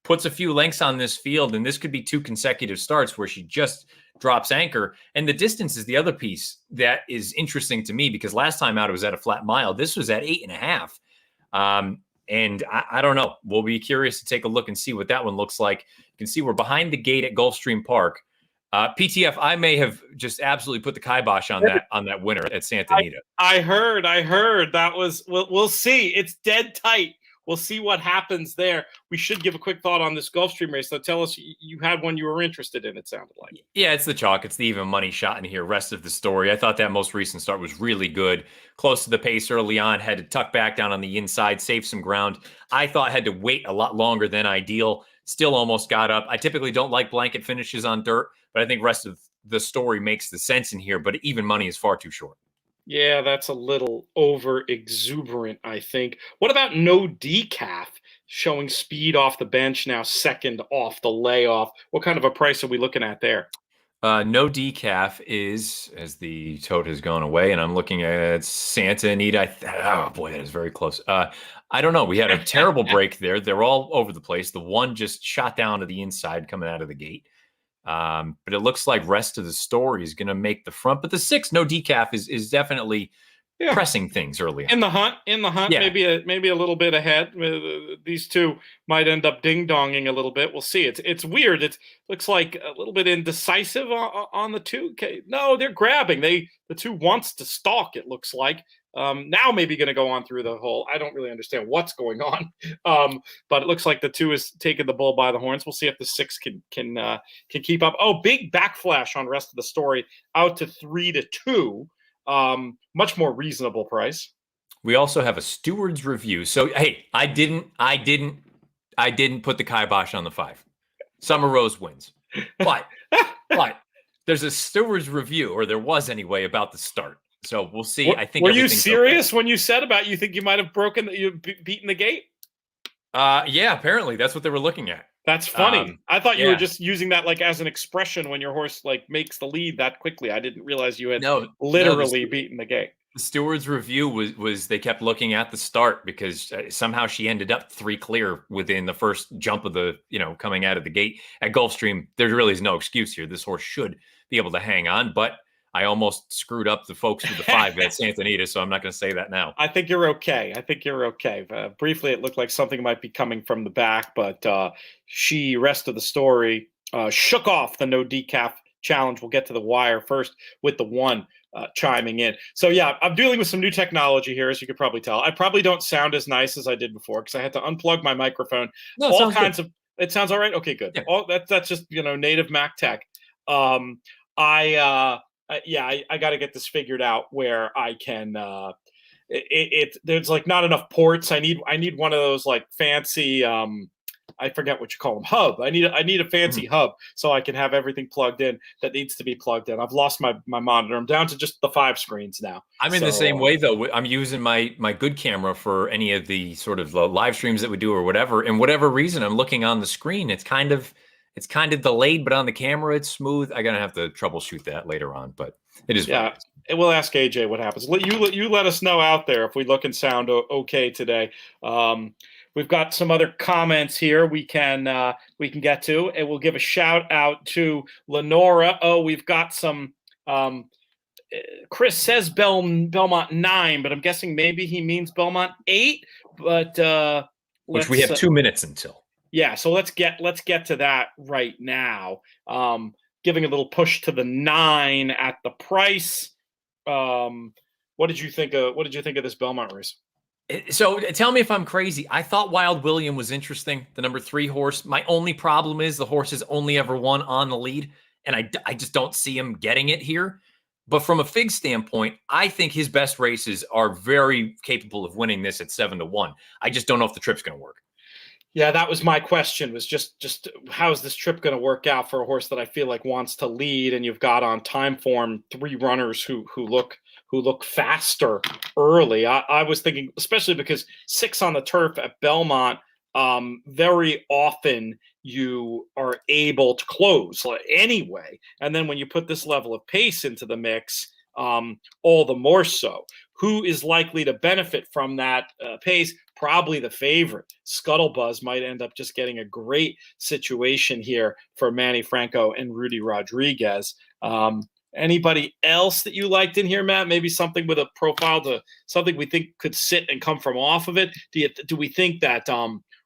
puts a few lengths on this field, and this could be 2 consecutive starts where she just drops anchor. And the distance is the other piece that is interesting to me, because last time out it was at a flat mile. This was at 8.5. And I don't know. We'll be curious to take a look and see what that one looks like. You can see we're behind the gate at Gulfstream Park. PTF, I may have just absolutely put the kibosh on that winner at Santa Anita. I heard that was. We'll see. It's dead tight. We'll see what happens there. We should give a quick thought on this Gulfstream race. So tell us, you had one you were interested in, it sounded like. Yeah, it's the chalk. It's the even money shot in here. Rest of the story. I thought that most recent start was really good. Close to the pace early on. Had to tuck back down on the inside, save some ground. I thought had to wait a lot longer than ideal. Still almost got up. I typically don't like blanket finishes on dirt, but I think rest of the story makes the sense in here. But even money is far too short. Yeah, that's a little over exuberant, I think. What about no decaf showing speed off the bench now, second off the layoff? What kind of a price are we looking at there? No decaf is, as the tote has gone away, and I'm looking at Santa Anita. Oh boy, that is very close. I don't know. We had a terrible break there. They're all over the place. The one just shot down to the inside coming out of the gate. But it looks like rest of the story is going to make the front. But the 6, no decaf, is definitely pressing things early on. In the hunt, yeah. maybe a little bit ahead. These two might end up ding-donging a little bit. We'll see. It's weird. It looks like a little bit indecisive on the 2. Okay. No, they're grabbing. The 2 wants to stalk, it looks like. Now maybe going to go on through the hole. I don't really understand what's going on, but it looks like the 2 is taking the bull by the horns. We'll see if the 6 can keep up. Oh, big backflash on rest of the story, out to 3-2. Much more reasonable price. We also have a steward's review. So hey, I didn't put the kibosh on the 5. Summer Rose wins, but there's a steward's review, or there was anyway, about the start. So we'll see. I think. Were you serious when you said about you think you might have beaten the gate? Yeah, apparently that's what they were looking at. That's funny. I thought you were just using that like as an expression when your horse like makes the lead that quickly. I didn't realize you had literally beaten the gate. The steward's review was they kept looking at the start, because somehow she ended up 3 clear within the first jump of the, coming out of the gate at Gulfstream. There really is no excuse here. This horse should be able to hang on, but I almost screwed up the folks with the 5 at Santa Anita, so I'm not going to say that now. I think you're okay. Briefly, it looked like something might be coming from the back, but rest of the story, shook off the no decaf challenge. We'll get to the wire first with the 1 chiming in. So yeah, I'm dealing with some new technology here, as you could probably tell. I probably don't sound as nice as I did before because I had to unplug my microphone. No, all kinds of. It sounds all right. Okay, good. Yeah. That's just native Mac tech. I got to get this figured out where I can. There's like not enough ports. I need one of those like fancy. I forget what you call them. Hub. I need a fancy hub so I can have everything plugged in that needs to be plugged in. I've lost my monitor. I'm down to just the 5 screens now. I'm in the same way though. I'm using my good camera for any of the sort of live streams that we do or whatever. And whatever reason, I'm looking on the screen. It's kind of delayed, but on the camera, it's smooth. I'm going to have to troubleshoot that later on, but it is. Yeah. We'll ask AJ what happens. You let us know out there if we look and sound okay today. We've got some other comments here we can get to, and we'll give a shout out to Lenora. Oh, we've got some. Chris says Belmont 9, but I'm guessing maybe he means Belmont 8. But which we have 2 minutes until. Yeah, so let's get to that right now. Giving a little push to the 9 at the price. What did you think of this Belmont race? So tell me if I'm crazy. I thought Wild William was interesting, the number 3 horse. My only problem is the horse has only ever won on the lead, and I just don't see him getting it here. But from a fig standpoint, I think his best races are very capable of winning this at 7-1. I just don't know if the trip's going to work. Yeah, that was my question, was just how's this trip going to work out for a horse that I feel like wants to lead, and you've got on time form 3 runners who look faster early. I was thinking, especially because 6 on the turf at Belmont, very often you are able to close anyway. And then when you put this level of pace into the mix, all the more so. Who is likely to benefit from that pace? probably the favorite. Scuttlebuzz might end up just getting a great situation here for Manny Franco and Rudy Rodriguez. Anybody else that you liked in here, Matt? Maybe something with a profile to something we think could sit and come from off of it. Do we think that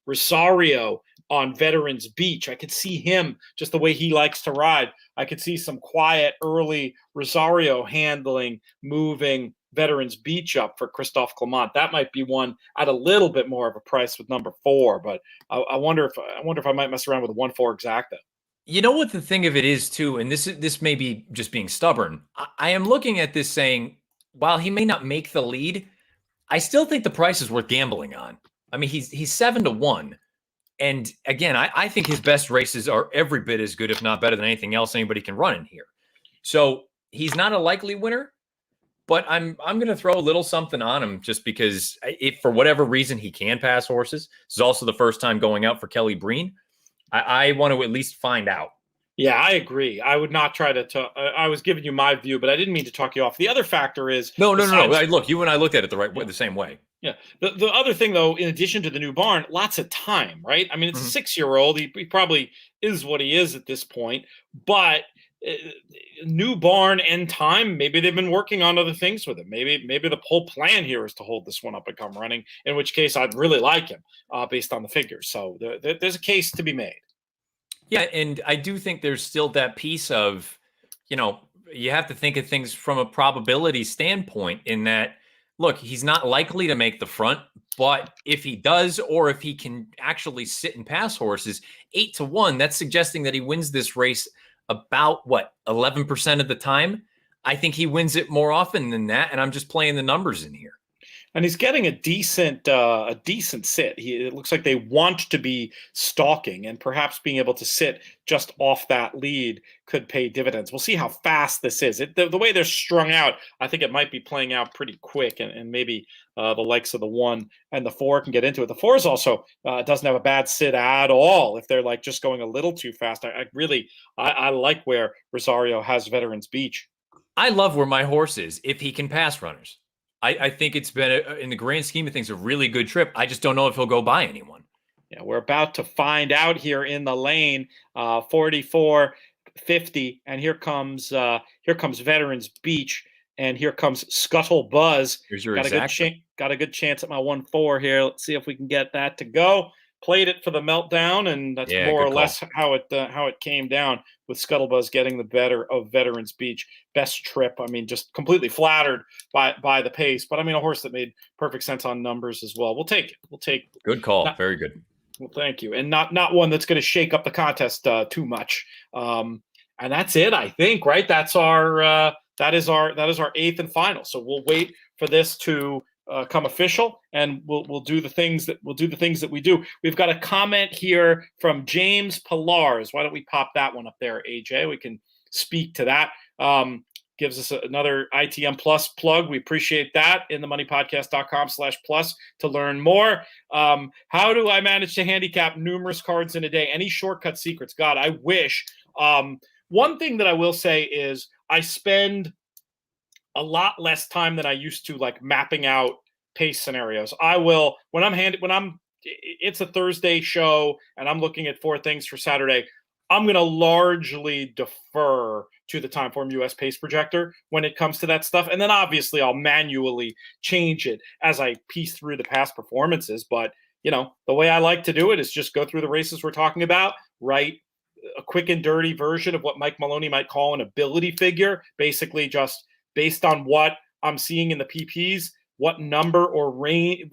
Rosario on Veterans Beach, I could see him just the way he likes to ride. I could see some quiet early Rosario handling, moving Veterans Beach up for Christophe Clement. That might be one at a little bit more of a price with number 4, but I wonder if I might mess around with a 1-4 exacta. You know what the thing of it is too, and this may be just being stubborn. I am looking at this saying, while he may not make the lead, I still think the price is worth gambling on. I mean, he's 7-1, and again, I think his best races are every bit as good, if not better, than anything else anybody can run in here. So he's not a likely winner, but I'm going to throw a little something on him just because if for whatever reason he can pass horses. This is also the first time going out for Kelly Breen. I want to at least find out. Yeah, I agree. I would not try to I was giving you my view, but I didn't mean to talk you off. The other factor is no. Look, you and I looked at it the same way. Yeah. The other thing, though, in addition to the new barn, lots of time, right? I mean, it's a 6-year-old. He probably is what he is at this point. But new barn and time, maybe they've been working on other things with him. Maybe the whole plan here is to hold this one up and come running, in which case I'd really like him based on the figures. So there's a case to be made. Yeah, and I do think there's still that piece of, you have to think of things from a probability standpoint in that, look, he's not likely to make the front, but if he does, or if he can actually sit and pass horses 8-1, that's suggesting that he wins this race about 11% of the time. I think he wins it more often than that, and I'm just playing the numbers in here. And he's getting a decent sit. It looks like they want to be stalking, and perhaps being able to sit just off that lead could pay dividends. We'll see how fast this is. The way they're strung out, I think it might be playing out pretty quick, and maybe the likes of the 1 and the 4 can get into it. The 4 is also doesn't have a bad sit at all if they're like just going a little too fast. I like where Rosario has Veterans Beach. I love where my horse is if he can pass runners. I think it's been, in the grand scheme of things, a really good trip. I just don't know if he'll go by anyone. Yeah, we're about to find out here in the lane, 44.50, and here comes Veterans Beach, and here comes Scuttlebuzz. Here's your got a good chance at my 1-4 here. Let's see if we can get that to go. Played it for the meltdown, and that's more or less how it came down, with Scuttlebuzz getting the better of Veterans Beach. Best trip. I mean, just completely flattered by the pace, but I mean, a horse that made perfect sense on numbers as well. We'll take it. Good call. Very good. Well, thank you, and not one that's going to shake up the contest too much. And that's it, I think. Right? That's our that is our 8th and final. So we'll wait for this to come official, and we'll do the things that we do. We've got a comment here from James Pillars. Why don't we pop that one up there, AJ? We can speak to that. Gives us another ITM Plus plug. We appreciate that. In themoneypodcast.com/plus to learn more. How do I manage to handicap numerous cards in a day? Any shortcut secrets? God, I wish. One thing that I will say is I spend a lot less time than I used to, like mapping out pace scenarios. I will, it's a Thursday show and I'm looking at 4 things for Saturday, I'm going to largely defer to the Timeform US pace projector when it comes to that stuff. And then obviously I'll manually change it as I piece through the past performances. But, the way I like to do it is just go through the races we're talking about, write a quick and dirty version of what Mike Maloney might call an ability figure, basically just based on what I'm seeing in the PPs, what number or range,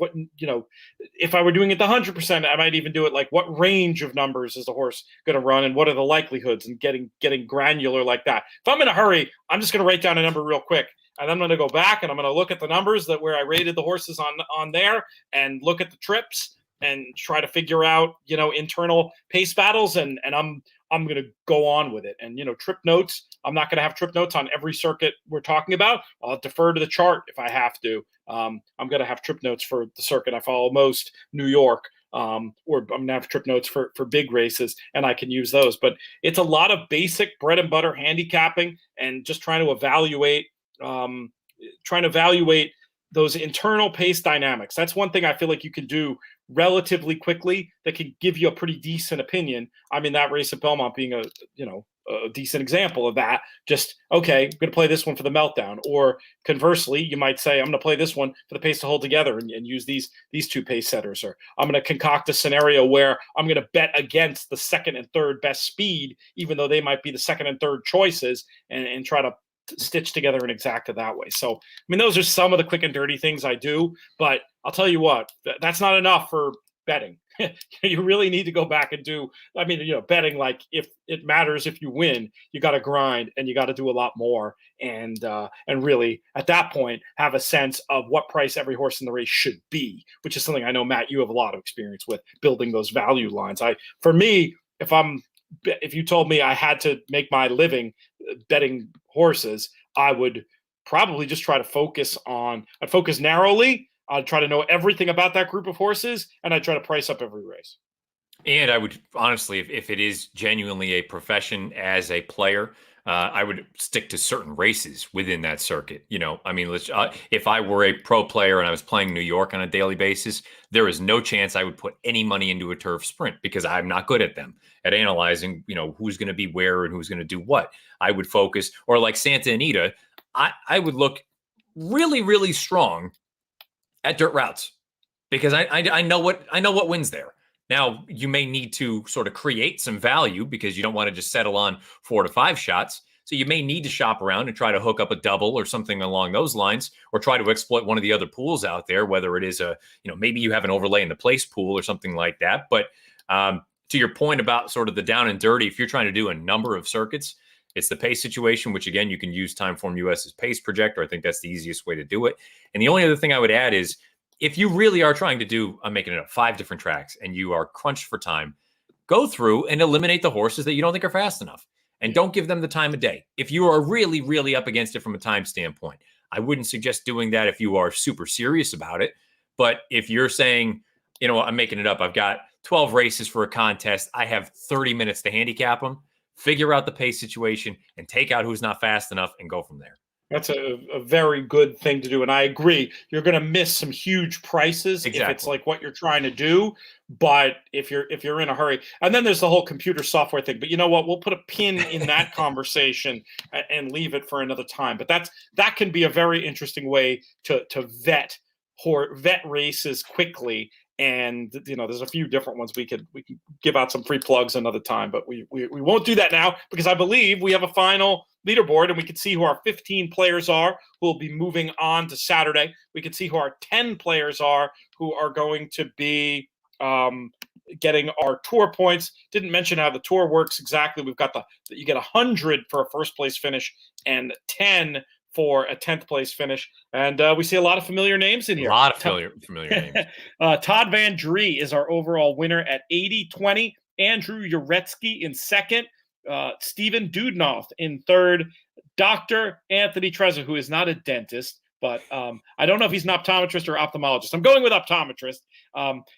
if I were doing it the 100%, I might even do it like what range of numbers is the horse going to run and what are the likelihoods, and getting granular like that. If I'm in a hurry, I'm just going to write down a number real quick, and I'm going to go back and I'm going to look at the numbers that where I rated the horses on there and look at the trips and try to figure out, internal pace battles, and I'm going to go on with it. And, trip notes, I'm not going to have trip notes on every circuit we're talking about. I'll defer to the chart if I have to. I'm going to have trip notes for the circuit I follow most, New York, or I'm going to have trip notes for big races, and I can use those. But it's a lot of basic bread and butter handicapping and just trying to evaluate those internal pace dynamics. That's one thing I feel like you can do relatively quickly that can give you a pretty decent opinion. I mean, that race at Belmont being a decent example of that. Just, okay, I'm going to play this one for the meltdown. Or conversely, you might say, I'm going to play this one for the pace to hold together and use these two pace setters. Or I'm going to concoct a scenario where I'm going to bet against the second and third best speed, even though they might be the second and third choices, and try to stitch together an exacta that way. So, I mean, those are some of the quick and dirty things I do, but I'll tell you what, that's not enough for betting. You really need to go back and do, I mean, betting, like, if it matters if you win, you got to grind and you got to do a lot more. And really at that point have a sense of what price every horse in the race should be, which is something I know, Matt, you have a lot of experience with, building those value lines. For me, if you told me I had to make my living betting horses, I would probably just try to focus narrowly. I'd try to know everything about that group of horses, and I'd try to price up every race. And I would honestly, if it is genuinely a profession as a player, I would stick to certain races within that circuit. I mean, if I were a pro player and I was playing New York on a daily basis, there is no chance I would put any money into a turf sprint because I'm not good at them, at analyzing, who's going to be where and who's going to do what. I would focus, or like Santa Anita, I would look really, really strong at dirt routes because I know what wins there. Now, you may need to sort of create some value because you don't want to just settle on 4 to 5 shots. So you may need to shop around and try to hook up a double or something along those lines, or try to exploit one of the other pools out there, whether it is maybe you have an overlay in the place pool or something like that. But to your point about sort of the down and dirty, if you're trying to do a number of circuits, it's the pace situation, which again, you can use Timeform US's pace projector. I think that's the easiest way to do it. And the only other thing I would add is, if you really are trying to do, I'm making it up, 5 different tracks and you are crunched for time, go through and eliminate the horses that you don't think are fast enough and don't give them the time of day. If you are really, really up against it from a time standpoint, I wouldn't suggest doing that if you are super serious about it. But if you're saying, I'm making it up, I've got 12 races for a contest, I have 30 minutes to handicap them, figure out the pace situation and take out who's not fast enough and go from there. That's a very good thing to do. And I agree. You're going to miss some huge prices if it's like what you're trying to do. But if you're in a hurry, and then there's the whole computer software thing. But you know what? We'll put a pin in that conversation and leave it for another time. But that can be a very interesting way to vet races quickly. And there's a few different ones we could give out some free plugs another time, but we won't do that now because I believe we have a final leaderboard and we can see who our 15 players are who will be moving on to Saturday. We can see who our 10 players are who are going to be getting our tour points. Didn't mention how the tour works exactly. We've got you get 100 for a first place finish and 10 for a 10th place finish. And we see a lot of familiar names in here. A lot of familiar names. Todd Van Dree is our overall winner at 80-20. Andrew Uretsky in second. Stephen Dudenoff in third. Dr. Anthony Trezor, who is not a dentist, but I don't know if he's an optometrist or ophthalmologist. I'm going with optometrist.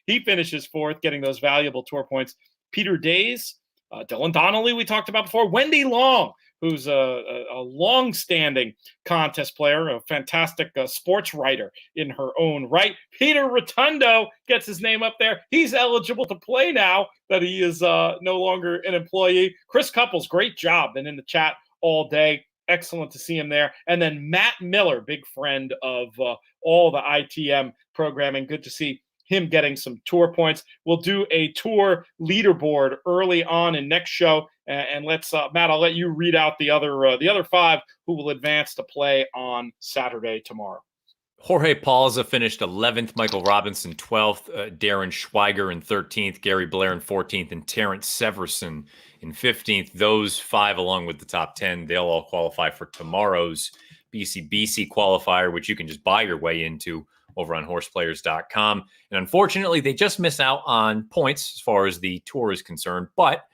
He finishes fourth, getting those valuable tour points. Peter Days, Dylan Donnelly, we talked about before. Wendy Long, who's a long-standing contest player, a fantastic sports writer in her own right. Peter Rotundo gets his name up there. He's eligible to play now that he is no longer an employee. Chris Couples, great job. Been in the chat all day. Excellent to see him there. And then Matt Miller, big friend of all the ITM programming. Good to see him getting some tour points. We'll do a tour leaderboard early on in next show. And let's, Matt, I'll let you read out the other 5 who will advance to play on Saturday tomorrow. Jorge Palza finished 11th, Michael Robinson 12th, Darren Schweiger in 13th, Gary Blair in 14th, and Terrence Severson in 15th. Those 5, along with the top 10, they'll all qualify for tomorrow's BCBC qualifier, which you can just buy your way into over on horseplayers.com. And unfortunately, they just miss out on points as far as the tour is concerned. But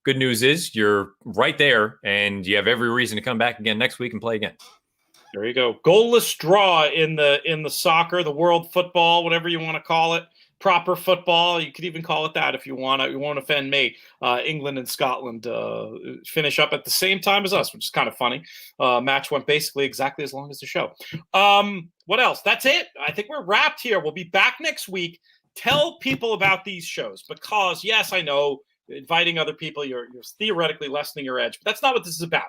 good news is you're right there, and you have every reason to come back again next week and play again. There you go. Goalless draw in the soccer, the world football, whatever you want to call it. proper football. You could even call it that if you want. You won't offend me. England and Scotland finish up at the same time as us, which is kind of funny. Match went basically exactly as long as the show. What else? That's it. I think we're wrapped here. We'll be back next week. Tell people about these shows because, yes, I know inviting other people, you're theoretically lessening your edge, but that's not what this is about.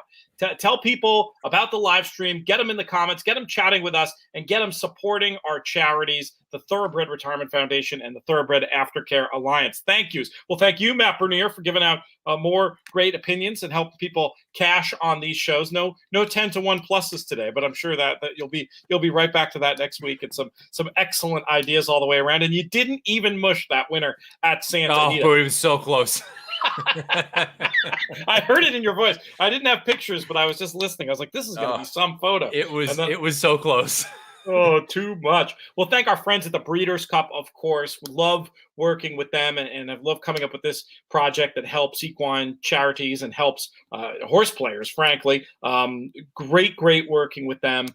Tell people about the live stream, get them in the comments, get them chatting with us, and get them supporting our charities, the Thoroughbred Retirement Foundation and the Thoroughbred Aftercare Alliance. Thank yous. Well, thank you, Matt Bernier, for giving out more great opinions and helping people cash on these shows. No 10-to-1 pluses today, but I'm sure that you'll be right back to that next week and some excellent ideas all the way around. And you didn't even mush that winner at Santa Anita. Oh, it was so close. I heard it in your voice. I didn't have pictures, but I was just listening. I was like, this is going to be some photo. It was so close. Oh, too much. Well, thank our friends at the Breeders' Cup, of course. We love working with them, and I've loved coming up with this project that helps equine charities and helps horse players, frankly. Great working with them.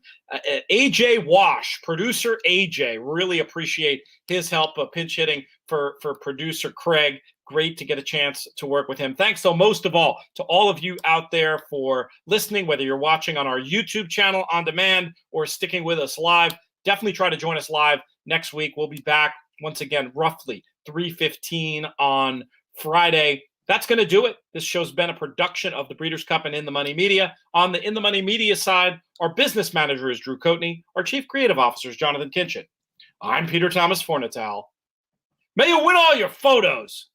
AJ Wash, producer AJ, really appreciate his help pinch hitting for producer Craig. Great to get a chance to work with him. Thanks, though, most of all, to all of you out there for listening, whether you're watching on our YouTube channel on demand or sticking with us live. Definitely try to join us live next week. We'll be back once again, roughly 3:15 on Friday. That's going to do it. This show's been a production of the Breeders' Cup and In the Money Media. On the In the Money Media side, our business manager is Drew Coatney. Our chief creative officer is Jonathan Kinchin. I'm Peter Thomas Fornatal. May you win all your photos.